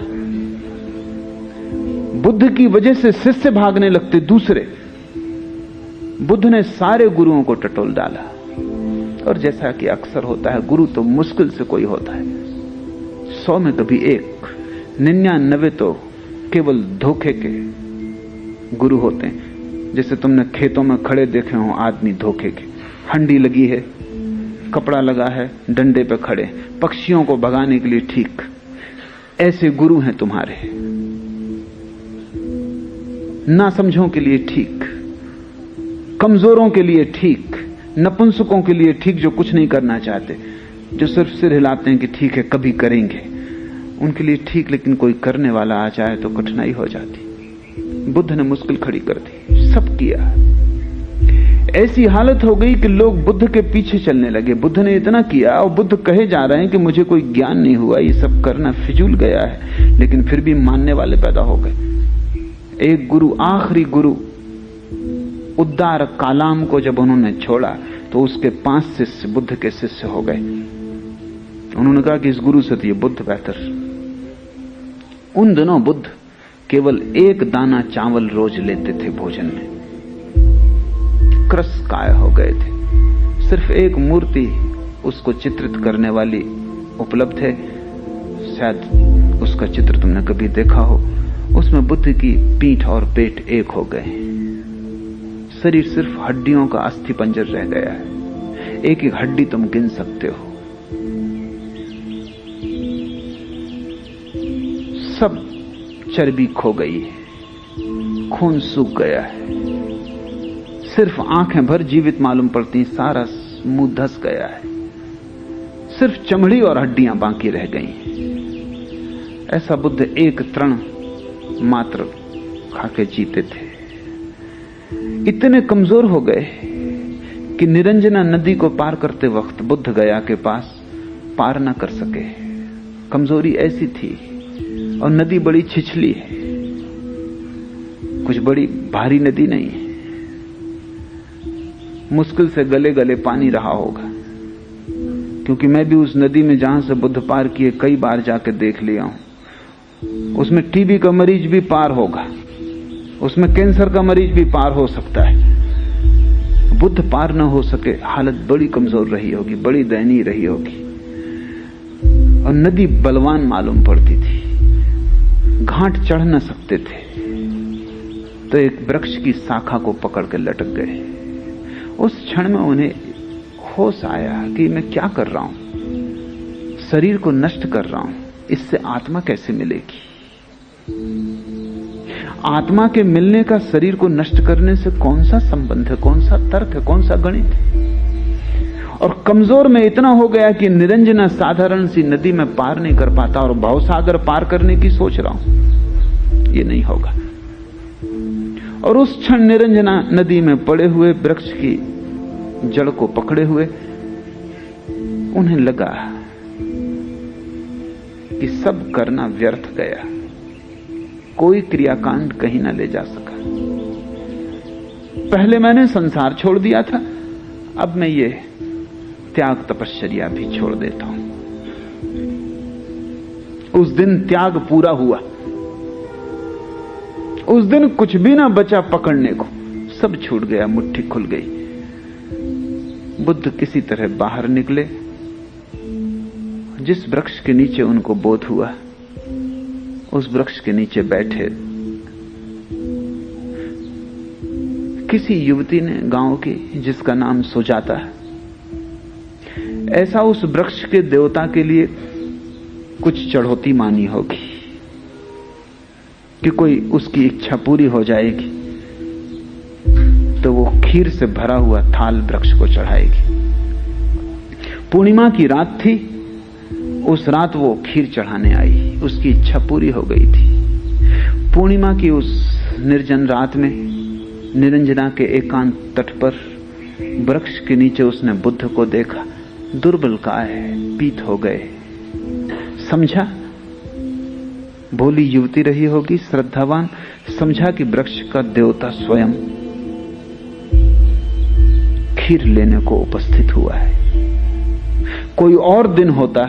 बुद्ध की वजह से शिष्य भागने लगते दूसरे। बुद्ध ने सारे गुरुओं को टटोल डाला, और जैसा कि अक्सर होता है, गुरु तो मुश्किल से कोई होता है, 100 में कभी 1, 99 तो केवल धोखे के गुरु होते हैं। जैसे तुमने खेतों में खड़े देखे हो आदमी धोखे के, हंडी लगी है, कपड़ा लगा है, डंडे पे खड़े, पक्षियों को भगाने के लिए ठीक। ऐसे गुरु हैं तुम्हारे, ना समझों के लिए ठीक, कमजोरों के लिए ठीक, नपुंसकों के लिए ठीक, जो कुछ नहीं करना चाहते, जो सिर्फ सिर हिलाते हैं कि ठीक है कभी करेंगे, उनके लिए ठीक। लेकिन कोई करने वाला आ जाए तो कठिनाई हो जाती। बुद्ध ने मुश्किल खड़ी कर दी, सब किया। ऐसी हालत हो गई कि लोग बुद्ध के पीछे चलने लगे। बुद्ध ने इतना किया और बुद्ध कहे जा रहे हैं कि मुझे कोई ज्ञान नहीं हुआ, ये सब करना फिजूल गया है, लेकिन फिर भी मानने वाले पैदा हो गए। एक गुरु, आखिरी गुरु उद्दार कालाम को जब उन्होंने छोड़ा तो उसके 5 शिष्य बुद्ध के शिष्य हो गए। उन्होंने कहा कि इस गुरु से तो ये बुद्ध बेहतर। उन दिनों बुद्ध केवल 1 दाना चावल रोज लेते थे भोजन में, क्रस काय हो गए थे। सिर्फ एक मूर्ति उसको चित्रित करने वाली उपलब्ध है, शायद उसका चित्र तुमने कभी देखा हो। उसमें बुद्ध की पीठ और पेट एक हो गए, शरीर सिर्फ हड्डियों का अस्थि पंजर रह गया है। एक एक हड्डी तुम गिन सकते हो। सब चर्बी खो गई है, खून सूख गया है, सिर्फ आंखें भर जीवित मालूम पड़ती, सारा मुंह धस गया है, सिर्फ चमड़ी और हड्डियां बाकी रह गई। ऐसा बुद्ध एक तृण मात्र खाके जीते थे। इतने कमजोर हो गए कि निरंजना नदी को पार करते वक्त बुद्ध गया के पास पार न कर सके। कमजोरी ऐसी थी, और नदी बड़ी छिछली है, कुछ बड़ी भारी नदी नहीं है, मुश्किल से गले गले पानी रहा होगा। क्योंकि मैं भी उस नदी में जहां से बुद्ध पार किए कई बार जाकर देख लिया हूं। उसमें टीबी का मरीज भी पार होगा, उसमें कैंसर का मरीज भी पार हो सकता है। बुद्ध पार न हो सके, हालत बड़ी कमजोर रही होगी, बड़ी दयनीय रही होगी। और नदी बलवान मालूम पड़ती थी, घाट चढ़ न सकते थे, तो एक वृक्ष की शाखा को पकड़ के लटक गए। उस क्षण में उन्हें होश आया कि मैं क्या कर रहा हूं, शरीर को नष्ट कर रहा हूं, इससे आत्मा कैसे मिलेगी। आत्मा के मिलने का शरीर को नष्ट करने से कौन सा संबंध है, कौन सा तर्क है, कौन सा गणित है। और कमजोर में इतना हो गया कि निरंजना साधारण सी नदी में पार नहीं कर पाता, और भवसागर पार करने की सोच रहा हूं, ये नहीं होगा। और उस क्षण निरंजना नदी में पड़े हुए वृक्ष की जड़ को पकड़े हुए उन्हें लगा कि सब करना व्यर्थ गया, कोई क्रियाकांड कहीं न ले जा सका। पहले मैंने संसार छोड़ दिया था, अब मैं ये त्याग तपश्चर्या भी छोड़ देता हूं। उस दिन त्याग पूरा हुआ, उस दिन कुछ भी ना बचा पकड़ने को, सब छूट गया, मुट्ठी खुल गई। बुद्ध किसी तरह बाहर निकले। जिस वृक्ष के नीचे उनको बोध हुआ, उस वृक्ष के नीचे बैठे। किसी युवती ने, गांव की, जिसका नाम सुजाता है, ऐसा उस वृक्ष के देवता के लिए कुछ चढ़ौती मानी होगी कि कोई उसकी इच्छा पूरी हो जाएगी तो वो खीर से भरा हुआ थाल वृक्ष को चढ़ाएगी। पूर्णिमा की रात थी, उस रात वो खीर चढ़ाने आई, उसकी इच्छा पूरी हो गई थी। पूर्णिमा की उस निर्जन रात में निरंजना के एकांत तट पर वृक्ष के नीचे उसने बुद्ध को देखा। दुर्बल काय, पीत हो गए। समझा, भोली युवती रही होगी, श्रद्धावान, समझा कि वृक्ष का देवता स्वयं खीर लेने को उपस्थित हुआ है। कोई और दिन होता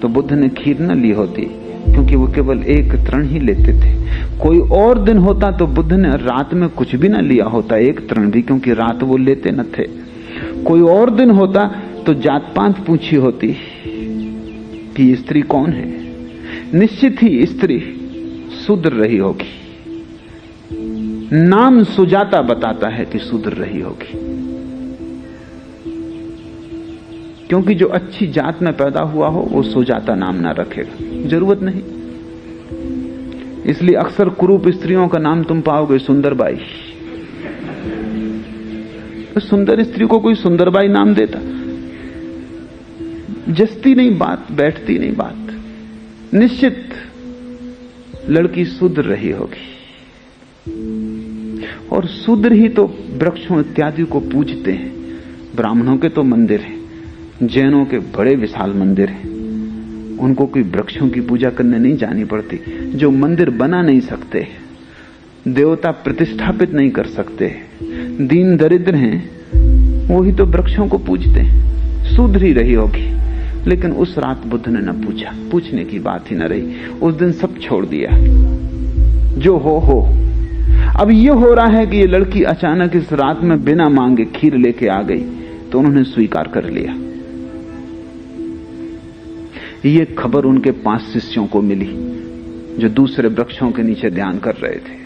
तो बुद्ध ने खीर न ली होती, क्योंकि वो केवल एक तृण ही लेते थे। कोई और दिन होता तो बुद्ध ने रात में कुछ भी न लिया होता, एक तृण भी, क्योंकि रात वो लेते न थे। कोई और दिन होता तो जात पात पूछी होती कि स्त्री कौन है। निश्चित ही स्त्री शूद्र रही होगी। नाम सुजाता बताता है कि शूद्र रही होगी, क्योंकि जो अच्छी जात में पैदा हुआ हो वो सुजाता नाम ना रखेगा, जरूरत नहीं। इसलिए अक्सर कुरूप स्त्रियों का नाम तुम पाओगे सुंदरबाई। तो सुंदर स्त्री को कोई सुंदरबाई नाम देता? जस्ती नहीं बात, बैठती नहीं बात। निश्चित लड़की शूद्र रही होगी, और शूद्र ही तो वृक्षों इत्यादि को पूजते हैं। ब्राह्मणों के तो मंदिर हैं, जैनों के बड़े विशाल मंदिर हैं, उनको कोई वृक्षों की पूजा करने नहीं जानी पड़ती। जो मंदिर बना नहीं सकते, देवता प्रतिष्ठापित नहीं कर सकते, दीन दरिद्र हैं, वही तो वृक्षों को पूजते हैं। शूद्र ही रही होगी। लेकिन उस रात बुद्ध ने न पूछा, पूछने की बात ही न रही। उस दिन सब छोड़ दिया, जो हो। अब यह हो रहा है कि ये लड़की अचानक इस रात में बिना मांगे खीर लेके आ गई, तो उन्होंने स्वीकार कर लिया। ये खबर उनके 5 शिष्यों को मिली, जो दूसरे वृक्षों के नीचे ध्यान कर रहे थे।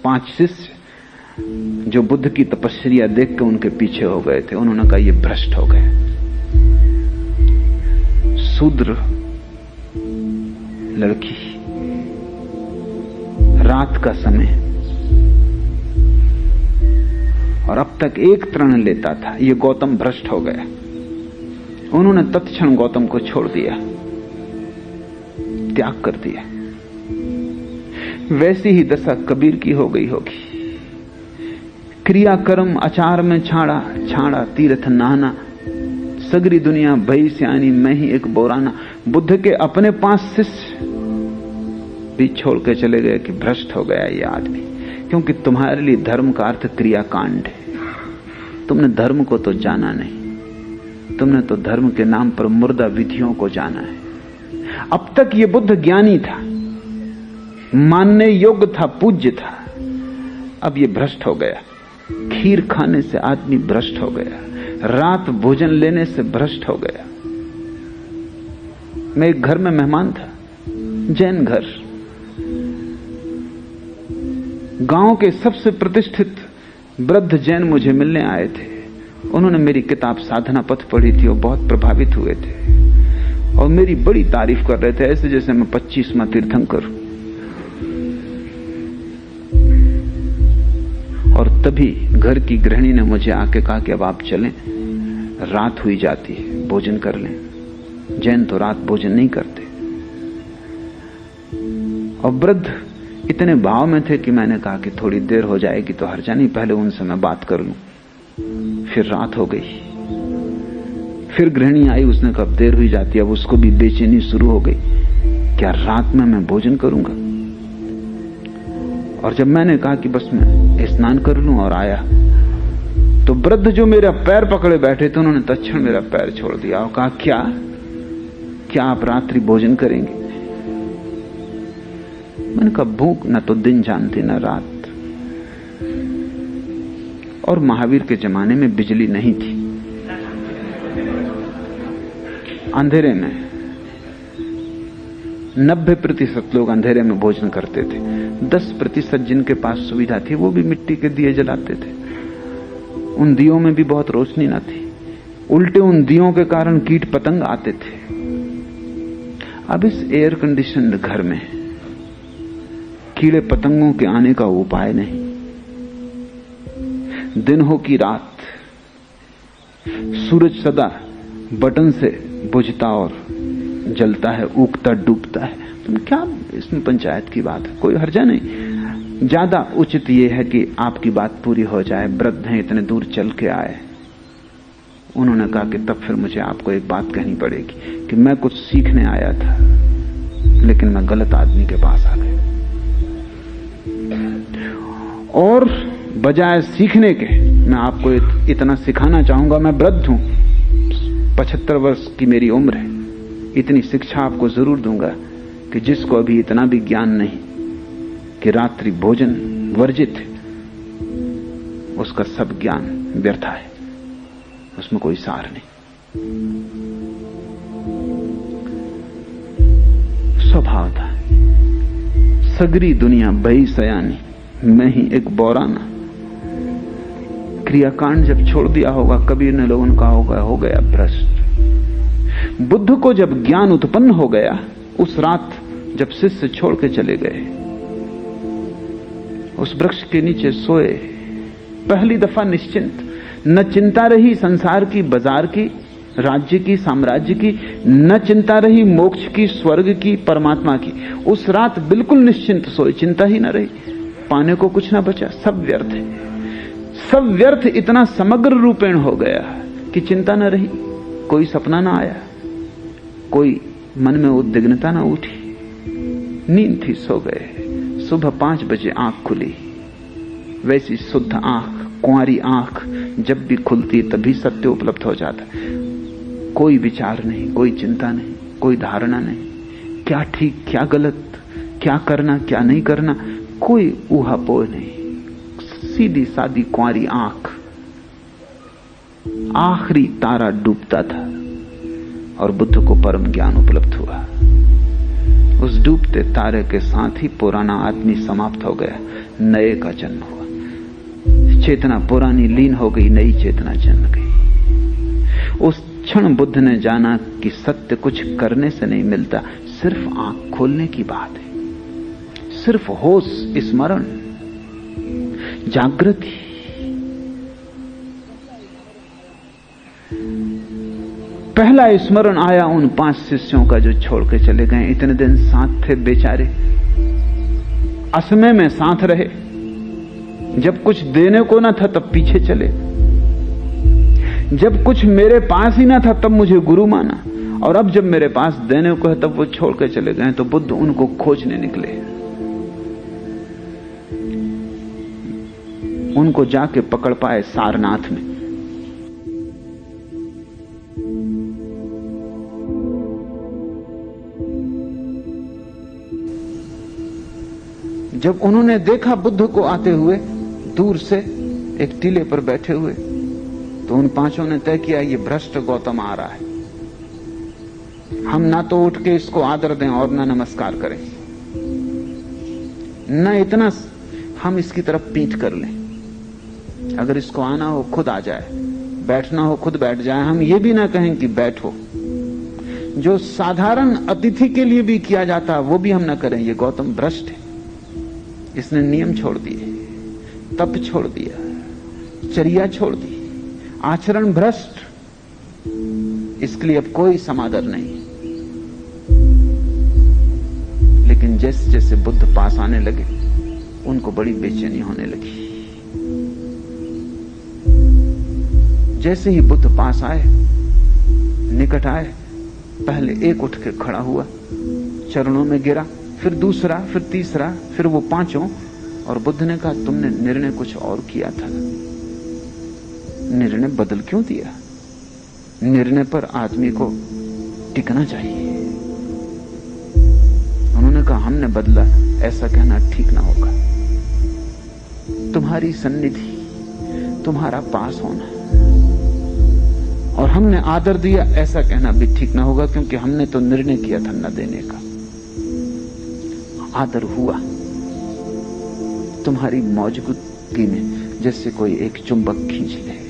5 शिष्य जो बुद्ध की तपस्या देख के उनके पीछे हो गए थे। उन्होंने कहा, ये भ्रष्ट हो गए। शूद्र लड़की, रात का समय, और अब तक एक तृण लेता था। ये गौतम भ्रष्ट हो गया। उन्होंने तत्क्षण गौतम को छोड़ दिया, त्याग कर दिया। वैसी ही दशा कबीर की हो गई होगी। क्रिया कर्म आचार में छाड़ा, छाड़ा तीर्थ नहाना, सगरी दुनिया भई स्यानी, मैं ही एक बोराना। बुद्ध के अपने 5 शिष्य भी छोड़ के चले गए कि भ्रष्ट हो गया ये आदमी, क्योंकि तुम्हारे लिए धर्म का अर्थ क्रियाकांड है। तुमने धर्म को तो जाना नहीं, तुमने तो धर्म के नाम पर मुर्दा विधियों को जाना है। अब तक ये बुद्ध ज्ञानी था, मानने योग्य था, पूज्य था। अब ये भ्रष्ट हो गया। खीर खाने से आदमी भ्रष्ट हो गया, रात भोजन लेने से भ्रष्ट हो गया। मैं एक घर में मेहमान था, जैन घर। गांव के सबसे प्रतिष्ठित वृद्ध जैन मुझे मिलने आए थे। उन्होंने मेरी किताब साधना पथ पढ़ी थी और बहुत प्रभावित हुए थे, और मेरी बड़ी तारीफ कर रहे थे, ऐसे जैसे मैं 25वां तीर्थंकर। और तभी घर की गृहिणी ने मुझे आके कहा कि अब आप चलें, रात हुई जाती है, भोजन कर लें। जैन तो रात भोजन नहीं करते। और वृद्ध इतने भाव में थे कि मैंने कहा कि थोड़ी देर हो जाएगी तो हर्जा नहीं, पहले उनसे मैं बात कर लूं। फिर रात हो गई। फिर गृहिणी आई, उसने कहा अब देर हुई जाती है। अब उसको भी बेचैनी शुरू हो गई, क्या रात में मैं भोजन करूंगा। और जब मैंने कहा कि बस मैं स्नान कर लूं और आया, तो वृद्ध जो मेरा पैर पकड़े बैठे थे, उन्होंने तत्क्षण मेरा पैर छोड़ दिया और कहा, क्या आप रात्रि भोजन करेंगे। मैंने कहा, भूख न तो दिन जानती न रात। और महावीर के जमाने में बिजली नहीं थी। अंधेरे में 90% लोग अंधेरे में भोजन करते थे। 10% जिनके पास सुविधा थी वो भी मिट्टी के दिए जलाते थे। उन दियों में भी बहुत रोशनी न थी, उल्टे उन दियों के कारण कीट पतंग आते थे। अब इस एयर कंडीशन्ड घर में कीड़े पतंगों के आने का उपाय नहीं। दिन हो कि रात, सूरज सदा बटन से बुझता और जलता है, उगता डूबता है। तुम क्या इसमें पंचायत की बात है, कोई हर्जा नहीं। ज्यादा उचित यह है कि आपकी बात पूरी हो जाए। वृद्ध हैं, इतने दूर चल के आए। उन्होंने कहा कि तब फिर मुझे आपको एक बात कहनी पड़ेगी कि मैं कुछ सीखने आया था, लेकिन मैं गलत आदमी के पास आ गया। और बजाय सीखने के, मैं आपको इतना सिखाना चाहूंगा। मैं वृद्ध हूं, 75 वर्ष की मेरी उम्र है। इतनी शिक्षा आपको जरूर दूंगा कि जिसको अभी इतना भी ज्ञान नहीं कि रात्रि भोजन वर्जित है, उसका सब ज्ञान व्यर्थ है, उसमें कोई सार नहीं। स्वभाव था सगरी दुनिया भई सयानी, मैं ही एक बौराना। क्रियाकांड जब छोड़ दिया होगा, कबीर ने लोगों ने कहा होगा हो गया भ्रष्ट। बुद्ध को जब ज्ञान उत्पन्न हो गया, उस रात जब शिष्य छोड़ के चले गए, उस वृक्ष के नीचे सोए, पहली दफा निश्चिंत, न चिंता रही संसार की, बाजार की, राज्य की, साम्राज्य की, न चिंता रही मोक्ष की, स्वर्ग की, परमात्मा की। उस रात बिल्कुल निश्चिंत सोए, चिंता ही न रही, पाने को कुछ ना बचा, सब व्यर्थ है, सब व्यर्थ। इतना समग्र रूपेण हो गया कि चिंता न रही, कोई सपना ना आया, कोई मन में उद्विग्नता ना उठी, नींद थी, सो गए। सुबह 5 बजे आंख खुली, वैसी शुद्ध आंख, कुंवारी आंख जब भी खुलती तभी सत्य उपलब्ध हो जाता। कोई विचार नहीं, कोई चिंता नहीं, कोई धारणा नहीं, क्या ठीक क्या गलत, क्या करना क्या नहीं करना, कोई ऊहापोह नहीं, सीधी सादी कुंवारी आंख। आखिरी तारा डूबता था और बुद्ध को परम ज्ञान उपलब्ध हुआ। उस डूबते तारे के साथ ही पुराना आदमी समाप्त हो गया, नए का जन्म हुआ। चेतना पुरानी लीन हो गई, नई चेतना जन्म गई। उस क्षण बुद्ध ने जाना कि सत्य कुछ करने से नहीं मिलता, सिर्फ आंख खोलने की बात है, सिर्फ होश, स्मरण, जागृति। पहला स्मरण आया उन 5 शिष्यों का जो छोड़ के चले गए। इतने दिन साथ थे बेचारे, असमय में साथ रहे, जब कुछ देने को ना था तब पीछे चले, जब कुछ मेरे पास ही ना था तब मुझे गुरु माना, और अब जब मेरे पास देने को है तब वो छोड़ के चले गए। तो बुद्ध उनको खोजने निकले, उनको जाके पकड़ पाए सारनाथ में। जब उन्होंने देखा बुद्ध को आते हुए दूर से एक टीले पर बैठे हुए, तो उन 5 ने तय किया ये भ्रष्ट गौतम आ रहा है, हम ना तो उठ के इसको आदर दें और ना नमस्कार करें, न इतना हम इसकी तरफ पीठ कर लें। अगर इसको आना हो खुद आ जाए, बैठना हो खुद बैठ जाए, हम ये भी ना कहें कि बैठो। जो साधारण अतिथि के लिए भी किया जाता वो भी हम ना करें। ये गौतम भ्रष्ट है, इसने नियम छोड़ दिए, तप छोड़ दिया, चर्या छोड़ दी, आचरण भ्रष्ट, इसके लिए अब कोई समादर नहीं। लेकिन जैसे जैसे बुद्ध पास आने लगे, उनको बड़ी बेचैनी होने लगी। जैसे ही बुद्ध पास आए, निकट आए, पहले एक उठ के खड़ा हुआ, चरणों में गिरा, फिर दूसरा, फिर तीसरा, फिर वो 5। और बुद्ध ने कहा तुमने निर्णय कुछ और किया था, निर्णय बदल क्यों दिया? निर्णय पर आदमी को टिकना चाहिए। उन्होंने कहा हमने बदला, ऐसा कहना ठीक ना होगा। तुम्हारी सन्निधि, तुम्हारा पास होना और हमने आदर दिया, ऐसा कहना भी ठीक ना होगा, क्योंकि हमने तो निर्णय किया था न देने का। आदर हुआ तुम्हारी मौजूदगी में, जैसे कोई एक चुंबक खींच ले।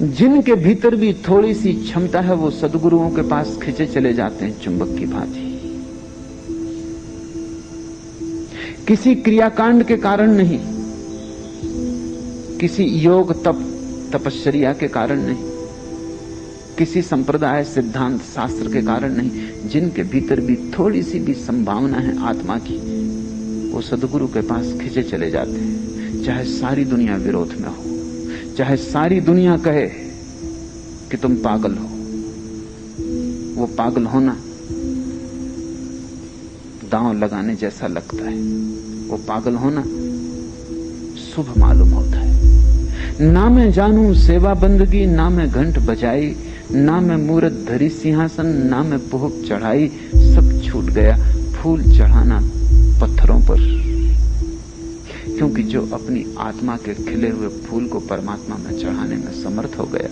जिनके भीतर भी थोड़ी सी क्षमता है, वो सद्गुरुओं के पास खींचे चले जाते हैं चुंबक की भांति। किसी क्रियाकांड के कारण नहीं, किसी योग तप तपश्चर्या के कारण नहीं, किसी संप्रदाय सिद्धांत शास्त्र के कारण नहीं। जिनके भीतर भी थोड़ी सी भी संभावना है आत्मा की, वो सद्गुरु के पास खींचे चले जाते हैं। चाहे सारी दुनिया विरोध में हो, चाहे सारी दुनिया कहे कि तुम पागल हो, वो पागल होना दांव लगाने जैसा लगता है। वो पागल होना शुभ मालूम होता है। ना मैं जानूं सेवा बंदगी, ना मैं घंट बजाई, ना मैं मूरत धरी सिंहासन, ना मैं पोहक चढ़ाई, सब छूट गया फूल चढ़ाना पत्थरों पर। क्योंकि जो अपनी आत्मा के खिले हुए फूल को परमात्मा में चढ़ाने में समर्थ हो गया,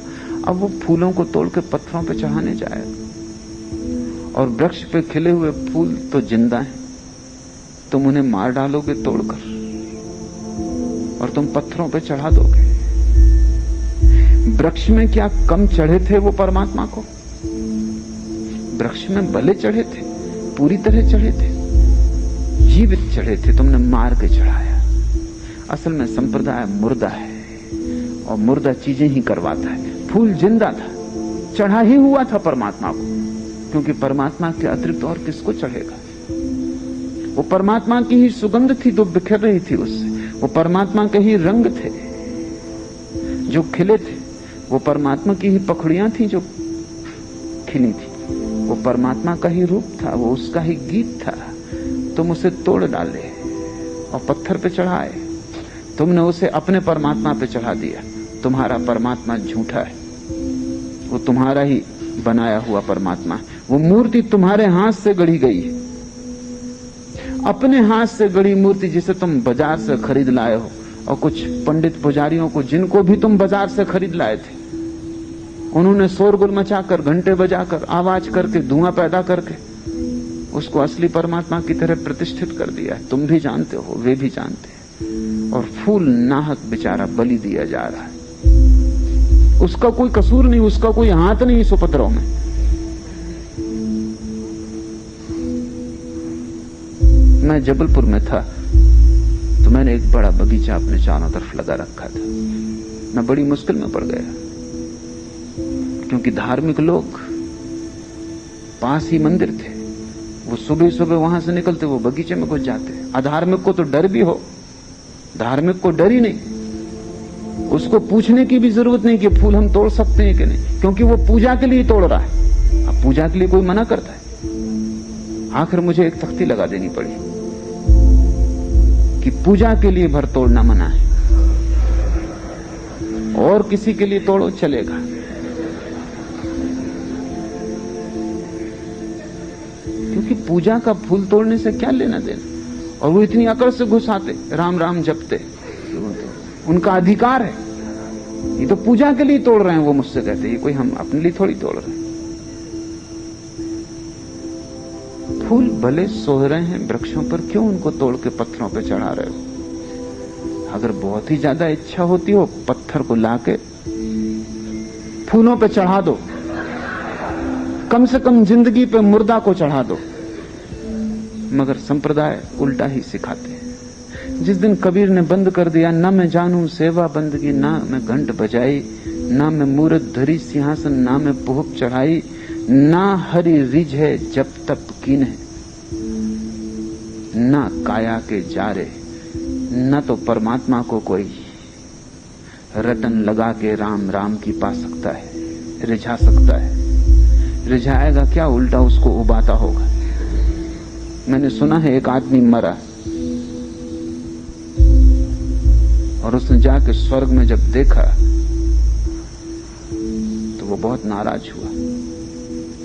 अब वो फूलों को तोड़ के पत्थरों पे चढ़ाने जाएगा। और वृक्ष पे खिले हुए फूल तो जिंदा हैं, तुम उन्हें मार डालोगे तोड़कर और तुम पत्थरों पे चढ़ा दोगे। वृक्ष में क्या कम चढ़े थे वो परमात्मा को? वृक्ष में भले चढ़े थे, पूरी तरह चढ़े थे, जीवित चढ़े थे, तुमने मार के चढ़ाया। असल में संप्रदाय मुर्दा है और मुर्दा चीजें ही करवाता है। फूल जिंदा था, चढ़ा ही हुआ था परमात्मा को, क्योंकि परमात्मा के अतिरिक्त और किसको चढ़ेगा? वो परमात्मा की ही सुगंध थी जो बिखर रही थी उससे, वो परमात्मा के ही रंग थे जो खिले थे, वो परमात्मा की ही पखड़ियां थी जो खिली थी, वो परमात्मा का ही रूप था, वो उसका ही गीत था। तुम उसे तोड़ डाले और पत्थर पे चढ़ाए, तुमने उसे अपने परमात्मा पे चढ़ा दिया। तुम्हारा परमात्मा झूठा है, वो तुम्हारा ही बनाया हुआ परमात्मा है। वो मूर्ति तुम्हारे हाथ से गढ़ी गई है, अपने हाथ से गढ़ी मूर्ति जिसे तुम बाजार से खरीद लाए हो। और कुछ पंडित पुजारियों को, जिनको भी तुम बाजार से खरीद लाए थे, उन्होंने शोरगुल मचाकर, घंटे बजाकर, आवाज करके, धुआं पैदा करके उसको असली परमात्मा की तरह प्रतिष्ठित कर दिया है। तुम भी जानते हो, वे भी जानते हैं। और फूल नाहक बेचारा बलि दिया जा रहा है। उसका कोई कसूर नहीं, उसका कोई हाथ नहीं इस उपद्रव में। मैं जबलपुर में था तो मैंने एक बड़ा बगीचा अपने चारों तरफ लगा रखा था। मैं बड़ी मुश्किल में पड़ गया, क्योंकि धार्मिक लोग, पास ही मंदिर थे, वो सुबह सुबह वहां से निकलते, वो बगीचे में घुस जाते। अधार्मिक को तो डर भी हो, धार्मिक को डर ही नहीं, उसको पूछने की भी जरूरत नहीं कि फूल हम तोड़ सकते हैं कि नहीं, क्योंकि वो पूजा के लिए तोड़ रहा है। अब पूजा के लिए कोई मना करता है? आखिर मुझे एक तख्ती लगा देनी पड़ी कि पूजा के लिए भर तोड़ना मना है, और किसी के लिए तोड़ो चलेगा। क्योंकि पूजा का फूल तोड़ने से क्या लेना देना। और वो इतनी अकड़ से घुस आते, राम राम जपते, उनका अधिकार है। ये तो पूजा के लिए तोड़ रहे हैं, वो मुझसे कहते, ये कोई हम अपने लिए थोड़ी तोड़ रहे हैं। फूल भले सोह रहे हैं वृक्षों पर, क्यों उनको तोड़ के पत्थरों पे चढ़ा रहे हो? अगर बहुत ही ज्यादा इच्छा होती हो, पत्थर को लाके फूलों पे चढ़ा दो, कम से कम जिंदगी पे मुर्दा को चढ़ा दो। मगर संप्रदाय उल्टा ही सिखाते हैं। जिस दिन कबीर ने बंद कर दिया, ना मैं जानूं सेवा बंदगी, ना मैं घंट बजाई, ना मैं मूरत धरी सिंहासन, ना मैं पोहक चढ़ाई, ना हरि रिझ है जब तप कीन है, ना काया के जारे, न तो परमात्मा को कोई रटन लगा के राम राम की पा सकता है, रिझा सकता है। रिझाएगा क्या, उल्टा उसको उबाता होगा। मैंने सुना है एक आदमी मरा और उसने जाके स्वर्ग में जब देखा तो वो बहुत नाराज हुआ।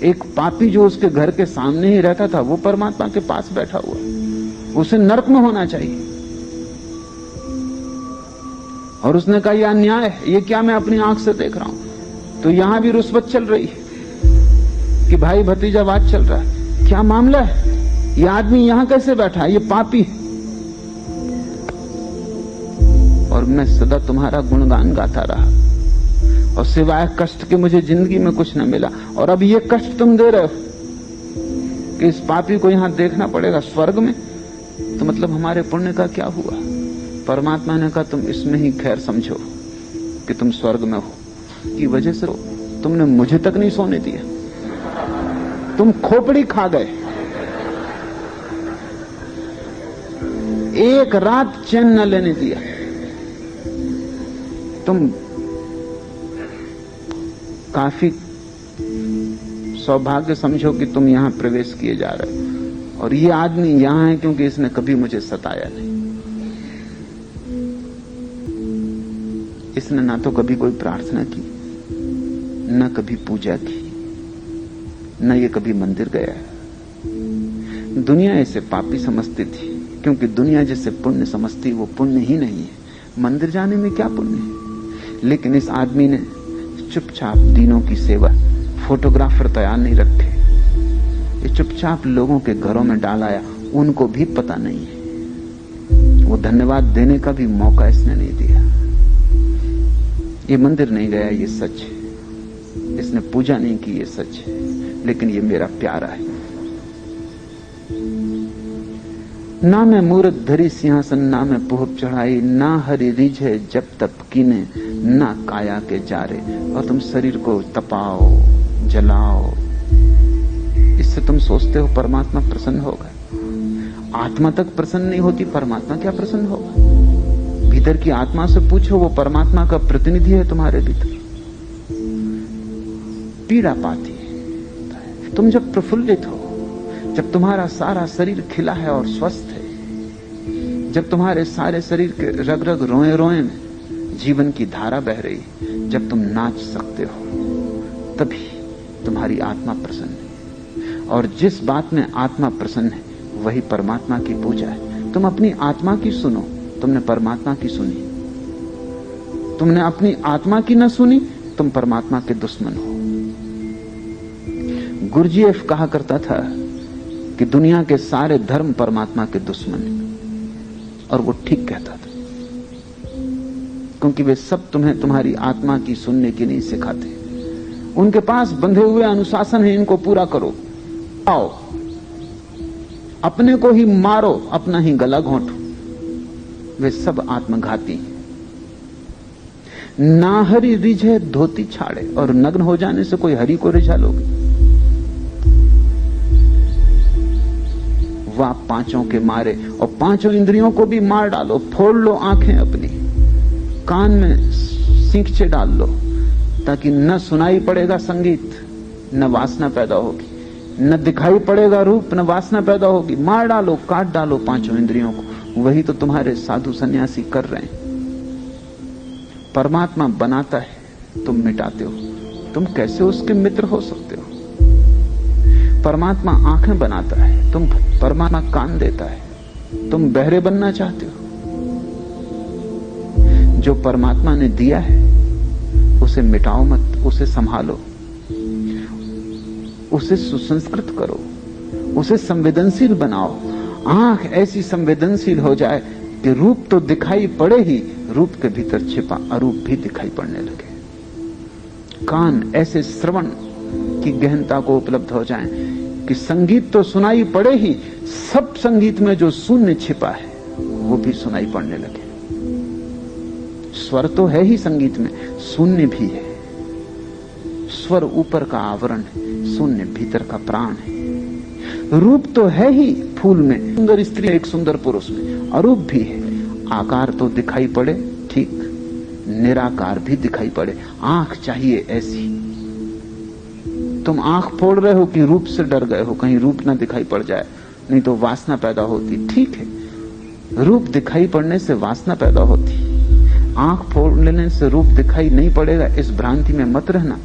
एक पापी जो उसके घर के सामने ही रहता था, वो परमात्मा के पास बैठा हुआ, उसे नरक में होना चाहिए। और उसने कहा यह अन्याय है, ये क्या मैं अपनी आंख से देख रहा हूं। तो यहां भी रुस्वत चल रही है कि भाई भतीजावाद चल रहा है। क्या मामला है, ये आदमी यहां कैसे बैठा है, ये पापी है। और मैं सदा तुम्हारा गुणगान गाता रहा, और सिवाय कष्ट के मुझे जिंदगी में कुछ न मिला। और अब ये कष्ट तुम दे रहे हो कि इस पापी को यहां देखना पड़ेगा स्वर्ग में, तो मतलब हमारे पुण्य का क्या हुआ। परमात्मा ने कहा तुम इसमें ही खैर समझो कि तुम स्वर्ग में हो, की वजह से तुमने मुझे तक नहीं सोने दिया, तुम खोपड़ी खा गए, एक रात चैन न लेने दिया। तुम काफी सौभाग्य समझो कि तुम यहां प्रवेश किए जा रहे हो, और ये आदमी यहां है क्योंकि इसने कभी मुझे सताया नहीं। इसने ना तो कभी कोई प्रार्थना की, न कभी पूजा की, न ये कभी मंदिर गया। दुनिया इसे पापी समझती थी, क्योंकि दुनिया जिसे पुण्य समझती वो पुण्य ही नहीं है। मंदिर जाने में क्या पुण्य है? लेकिन इस आदमी ने चुपचाप दीनों की सेवा, फोटोग्राफर तैयार नहीं रखे, ये चुपचाप लोगों के घरों में डाल आया, उनको भी पता नहीं है। वो धन्यवाद देने का भी मौका इसने नहीं दिया। ये मंदिर नहीं गया, ये सच है। इसने पूजा नहीं की, ये सच है, लेकिन ये मेरा प्यारा है। ना मैं मूरत धरी सिंहासन, ना मैं पुहप चढ़ाई, ना हरि रिझे जब तप कीने, ना काया के जारे। और तुम शरीर को तपाओ, जलाओ, इससे तुम सोचते हो परमात्मा प्रसन्न होगा। आत्मा तक प्रसन्न नहीं होती, परमात्मा क्या प्रसन्न होगा? भीतर की आत्मा से पूछो, वो परमात्मा का प्रतिनिधि है तुम्हारे भीतर। पीड़ा पाती है तुम जब प्रफुल्लित हो, जब तुम्हारा सारा शरीर खिला है और स्वस्थ है, जब तुम्हारे सारे शरीर के रग रग रोए रोए में जीवन की धारा बह रही, जब तुम नाच सकते हो, तभी तुम्हारी आत्मा प्रसन्न है। और जिस बात में आत्मा प्रसन्न है वही परमात्मा की पूजा है। तुम अपनी आत्मा की सुनो, तुमने परमात्मा की सुनी। तुमने अपनी आत्मा की न सुनी, तुम परमात्मा के दुश्मन हो। गुरजीएफ कहा करता था कि दुनिया के सारे धर्म परमात्मा के दुश्मन हैं, और वो ठीक कहता था, क्योंकि वे सब तुम्हें तुम्हारी आत्मा की सुनने की नहीं सिखाते। उनके पास बंधे हुए अनुशासन है, इनको पूरा करो, आओ अपने को ही मारो, अपना ही गला घोंटो। वे सब आत्मघाती। ना हरि रिझे धोती छाड़े, और नग्न हो जाने से कोई हरि को रिझा लोगे? वाह पांचों के मारे, और पांचों इंद्रियों को भी मार डालो, फोड़ लो आंखें अपनी, कान में सींचे डाल लो, ताकि न सुनाई पड़ेगा संगीत, न वासना पैदा होगी, न दिखाई पड़ेगा रूप, न वासना पैदा होगी। मार डालो, काट डालो पांचों इंद्रियों को। वही तो तुम्हारे साधु सन्यासी कर रहे हैं। परमात्मा बनाता है, तुम मिटाते हो। तुम कैसे उसके मित्र हो सकते हो? परमात्मा आंखें बनाता है, तुम परमात्मा कान देता है। तुम बहरे बनना चाहते हो? जो परमात्मा ने दिया है उसे मिटाओ मत, उसे संभालो, उसे सुसंस्कृत करो, उसे संवेदनशील बनाओ। आंख ऐसी संवेदनशील हो जाए कि रूप तो दिखाई पड़े ही, रूप के भीतर छिपा अरूप भी दिखाई पड़ने लगे। कान ऐसे श्रवण की गहनता को उपलब्ध हो जाएं कि संगीत तो सुनाई पड़े ही, सब संगीत में जो शून्य छिपा है वो भी सुनाई पड़ने लगे। स्वर तो है ही संगीत में, शून्य भी है। स्वर ऊपर का आवरण है, शून्य भीतर का प्राण है। रूप तो है ही फूल में, सुंदर स्त्री एक सुंदर पुरुष में, अरूप भी है। आकार तो दिखाई पड़े, ठीक, निराकार भी दिखाई पड़े। आंख चाहिए ऐसी। तुम आंख फोड़ रहे हो कि रूप से डर गए हो, कहीं रूप ना दिखाई पड़ जाए, नहीं तो वासना पैदा होती। ठीक है, रूप दिखाई पड़ने से वासना पैदा होती, आंख फोड़ लेने से रूप दिखाई नहीं पड़ेगा, इस भ्रांति में मत रहना।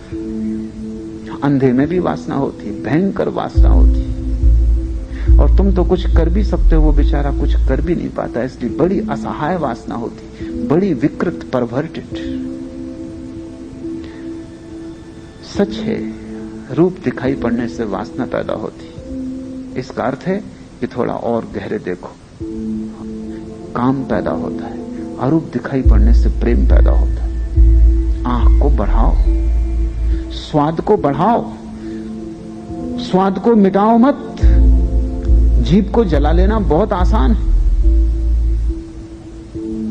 अंधे में भी वासना होती, भयंकर वासना होती, और तुम तो कुछ कर भी सकते हो, वो बेचारा कुछ कर भी नहीं पाता, इसलिए बड़ी असहाय वासना होती, बड़ी विकृत, परवर्टेड। सच है, रूप दिखाई पड़ने से वासना पैदा होती। इसका अर्थ है कि थोड़ा और गहरे देखो, काम पैदा होता है। अरूप दिखाई पड़ने से प्रेम पैदा होता है। आंख को बढ़ाओ, स्वाद को बढ़ाओ, स्वाद को मिटाओ मत। जीभ को जला लेना बहुत आसान है,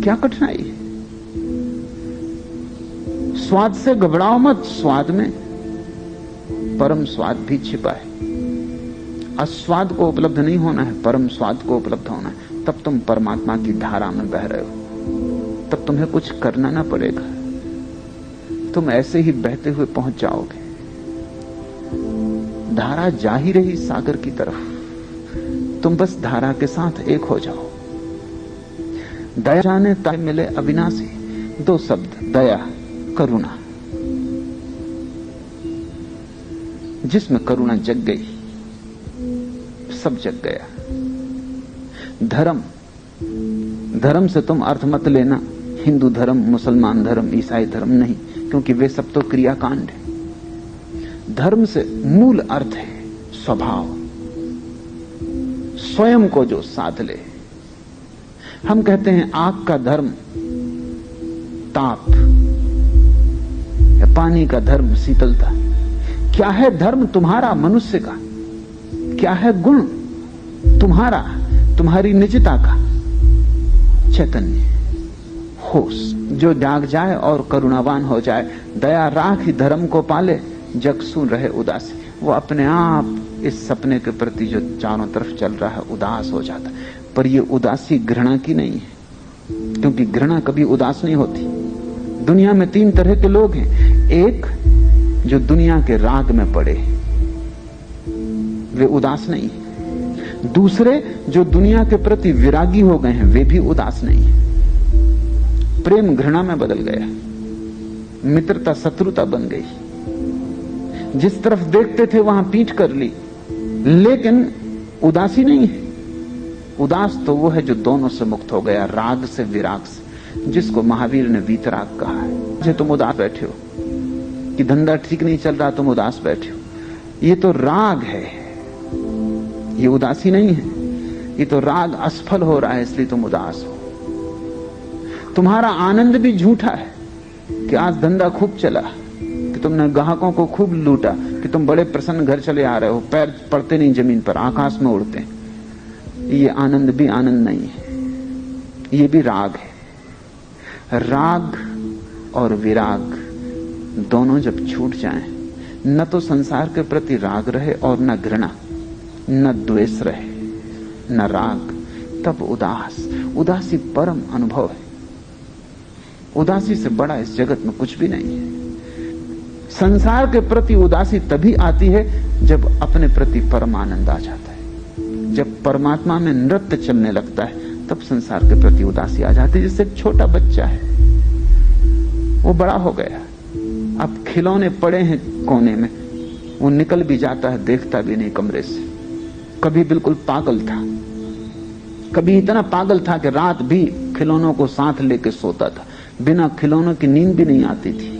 क्या कठिनाई है? स्वाद से घबराओ मत, स्वाद में परम स्वाद भी छिपा है। अस्वाद को उपलब्ध नहीं होना है, परम स्वाद को उपलब्ध होना है। तब तुम परमात्मा की धारा में बह रहे हो, तब तुम्हें कुछ करना ना पड़ेगा, तुम ऐसे ही बहते हुए पहुंच जाओगे। धारा जा ही रही सागर की तरफ, तुम बस धारा के साथ एक हो जाओ। दया जाने ताय मिले अविनाशी, दो शब्द, दया, करुणा। जिसमें करुणा जग गई, सब जग गया। धर्म, धर्म से तुम अर्थ मत लेना हिंदू धर्म, मुसलमान धर्म, ईसाई धर्म, नहीं, क्योंकि वे सब तो क्रियाकांड है। धर्म से मूल अर्थ है स्वभाव, स्वयं को जो साध ले। हम कहते हैं आग का धर्म ताप, या पानी का धर्म शीतलता। क्या है धर्म तुम्हारा, मनुष्य का? क्या है गुण तुम्हारा, तुम्हारी निजता का? चैतन्य, होश, जो जाग जाए और करुणावान हो जाए। दया राख ही धर्म को पाले, जग सुन रहे उदासी। वो अपने आप इस सपने के प्रति जो चारों तरफ चल रहा है उदास हो जाता है। पर ये उदासी घृणा की नहीं है, क्योंकि घृणा कभी उदास नहीं होती। दुनिया में तीन तरह के लोग हैं। एक जो दुनिया के राग में पड़े, वे उदास नहीं है। दूसरे जो दुनिया के प्रति विरागी हो गए हैं, वे भी उदास नहीं है। प्रेम घृणा में बदल गया, मित्रता शत्रुता बन गई। जिस तरफ देखते थे वहां पीठ कर ली, लेकिन उदासी नहीं है। उदास तो वो है जो दोनों से मुक्त हो गया, राग से विराग से, जिसको महावीर ने वीतराग कहा है। जो तुम उदास बैठे हो कि धंधा ठीक नहीं चल रहा, तुम उदास बैठे हो, ये तो राग है, ये उदासी नहीं है। ये तो राग असफल हो रहा है, इसलिए तुम उदास हो। तुम्हारा आनंद भी झूठा है कि आज धंधा खूब चला, कि तुमने ग्राहकों को खूब लूटा, कि तुम बड़े प्रसन्न घर चले आ रहे हो, पैर पड़ते नहीं जमीन पर, आकाश में उड़ते। ये आनंद भी आनंद नहीं है, ये भी राग है। राग और विराग दोनों जब छूट जाएं, न तो संसार के प्रति राग रहे और न घृणा, न द्वेष रहे, न राग, तब उदासी परम अनुभव है। उदासी से बड़ा इस जगत में कुछ भी नहीं है। संसार के प्रति उदासी तभी आती है जब अपने प्रति परम आनंद आ जाता है। जब परमात्मा में नृत्य चलने लगता है, तब संसार के प्रति उदासी आ जाती है। जैसे एक छोटा बच्चा है, वो बड़ा हो गया, अब खिलौने पड़े हैं कोने में, वो निकल भी जाता है, देखता भी नहीं कमरे से। कभी बिल्कुल पागल था, कभी इतना पागल था कि रात भी खिलौनों को साथ लेके सोता था, बिना खिलौनों की नींद भी नहीं आती थी।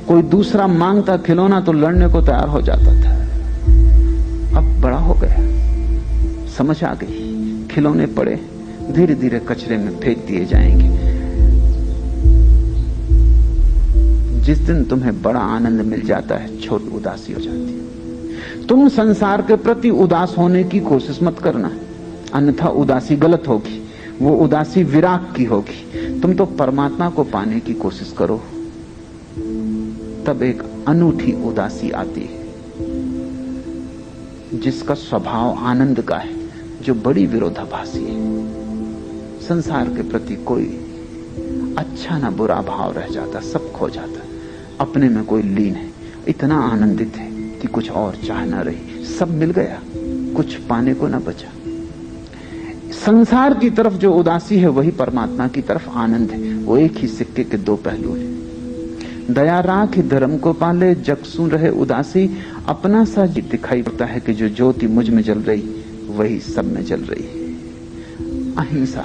कोई दूसरा मांगता खिलौना तो लड़ने को तैयार हो जाता था। अब बड़ा हो गया, समझ आ गई, खिलौने पड़े, धीरे धीरे कचरे में फेंक दिए जाएंगे। जिस दिन तुम्हें बड़ा आनंद मिल जाता है, छोटी उदासी हो जाती है। तुम संसार के प्रति उदास होने की कोशिश मत करना, अन्यथा उदासी गलत होगी, वो उदासी विराग की होगी। तुम तो परमात्मा को पाने की कोशिश करो, तब एक अनूठी उदासी आती है, जिसका स्वभाव आनंद का है, जो बड़ी विरोधाभासी है। संसार के प्रति कोई अच्छा ना बुरा भाव रह जाता, सब खो जाता, अपने में कोई लीन है, इतना आनंदित है कि कुछ और चाह ना रही, सब मिल गया, कुछ पाने को ना बचा। संसार की तरफ जो उदासी है, वही परमात्मा की तरफ आनंद है। वो एक ही सिक्के के दो पहलू हैं। दया राख धर्म को पाले, जग सुन रहे उदासी। अपना सा दिखाई पड़ता है कि जो ज्योति मुझ में जल रही, वही सब में जल रही है। अहिंसा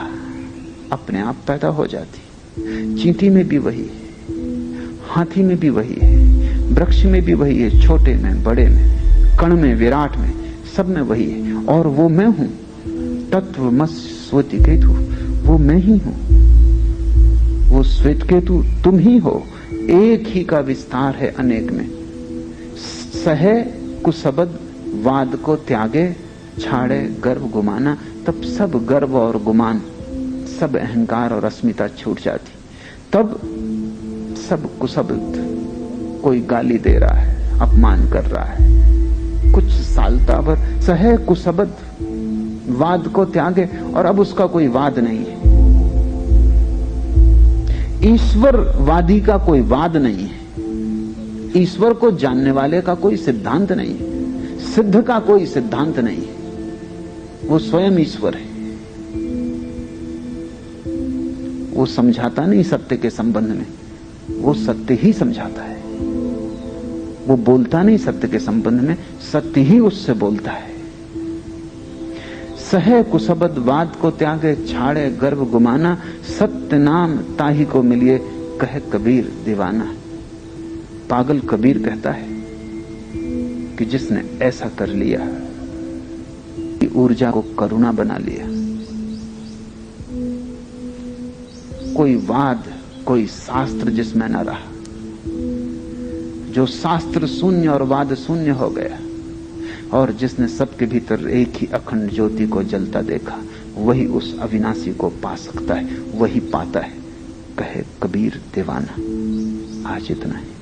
अपने आप पैदा हो जाती। चींटी में भी वही है, हाथी में भी वही है, वृक्ष में भी वही है, छोटे में बड़े में, कण में विराट में, सब में वही है। और वो मैं हूं, तत्वमसि केतु, वो मैं ही हूं। वो श्वेत केतु तुम ही हो, एक ही का विस्तार है अनेक में। सहे कुशबद वाद को त्यागे, छाड़े गर्व गुमाना। तब सब गर्व और गुमान, सब अहंकार और अस्मिता छूट जाती। तब सब कुशब्द, कोई गाली दे रहा है, अपमान कर रहा है, कुछ सालता भर सहे कुशब्द वाद को त्यागे, और अब उसका कोई वाद नहीं है। ईश्वरवादी का कोई वाद नहीं है, ईश्वर को जानने वाले का कोई सिद्धांत नहीं है, सिद्ध का कोई सिद्धांत नहीं है, वो स्वयं ईश्वर है। वो समझाता नहीं सत्य के संबंध में, वो सत्य ही समझाता है। वो बोलता नहीं सत्य के संबंध में, सत्य ही उससे बोलता है। सहे कुसबद वाद को त्यागे, छाड़े गर्व गुमाना, सत्य नाम ताही को मिलिए, कहे कबीर दीवाना। पागल कबीर कहता है कि जिसने ऐसा कर लिया कि ऊर्जा को करुणा बना लिया, कोई वाद कोई शास्त्र जिसमें न रहा, जो शास्त्र शून्य और वाद शून्य हो गया, और जिसने सबके भीतर एक ही अखंड ज्योति को जलता देखा, वही उस अविनाशी को पा सकता है, वही पाता है। कहे कबीर दीवाना। आज इतना है।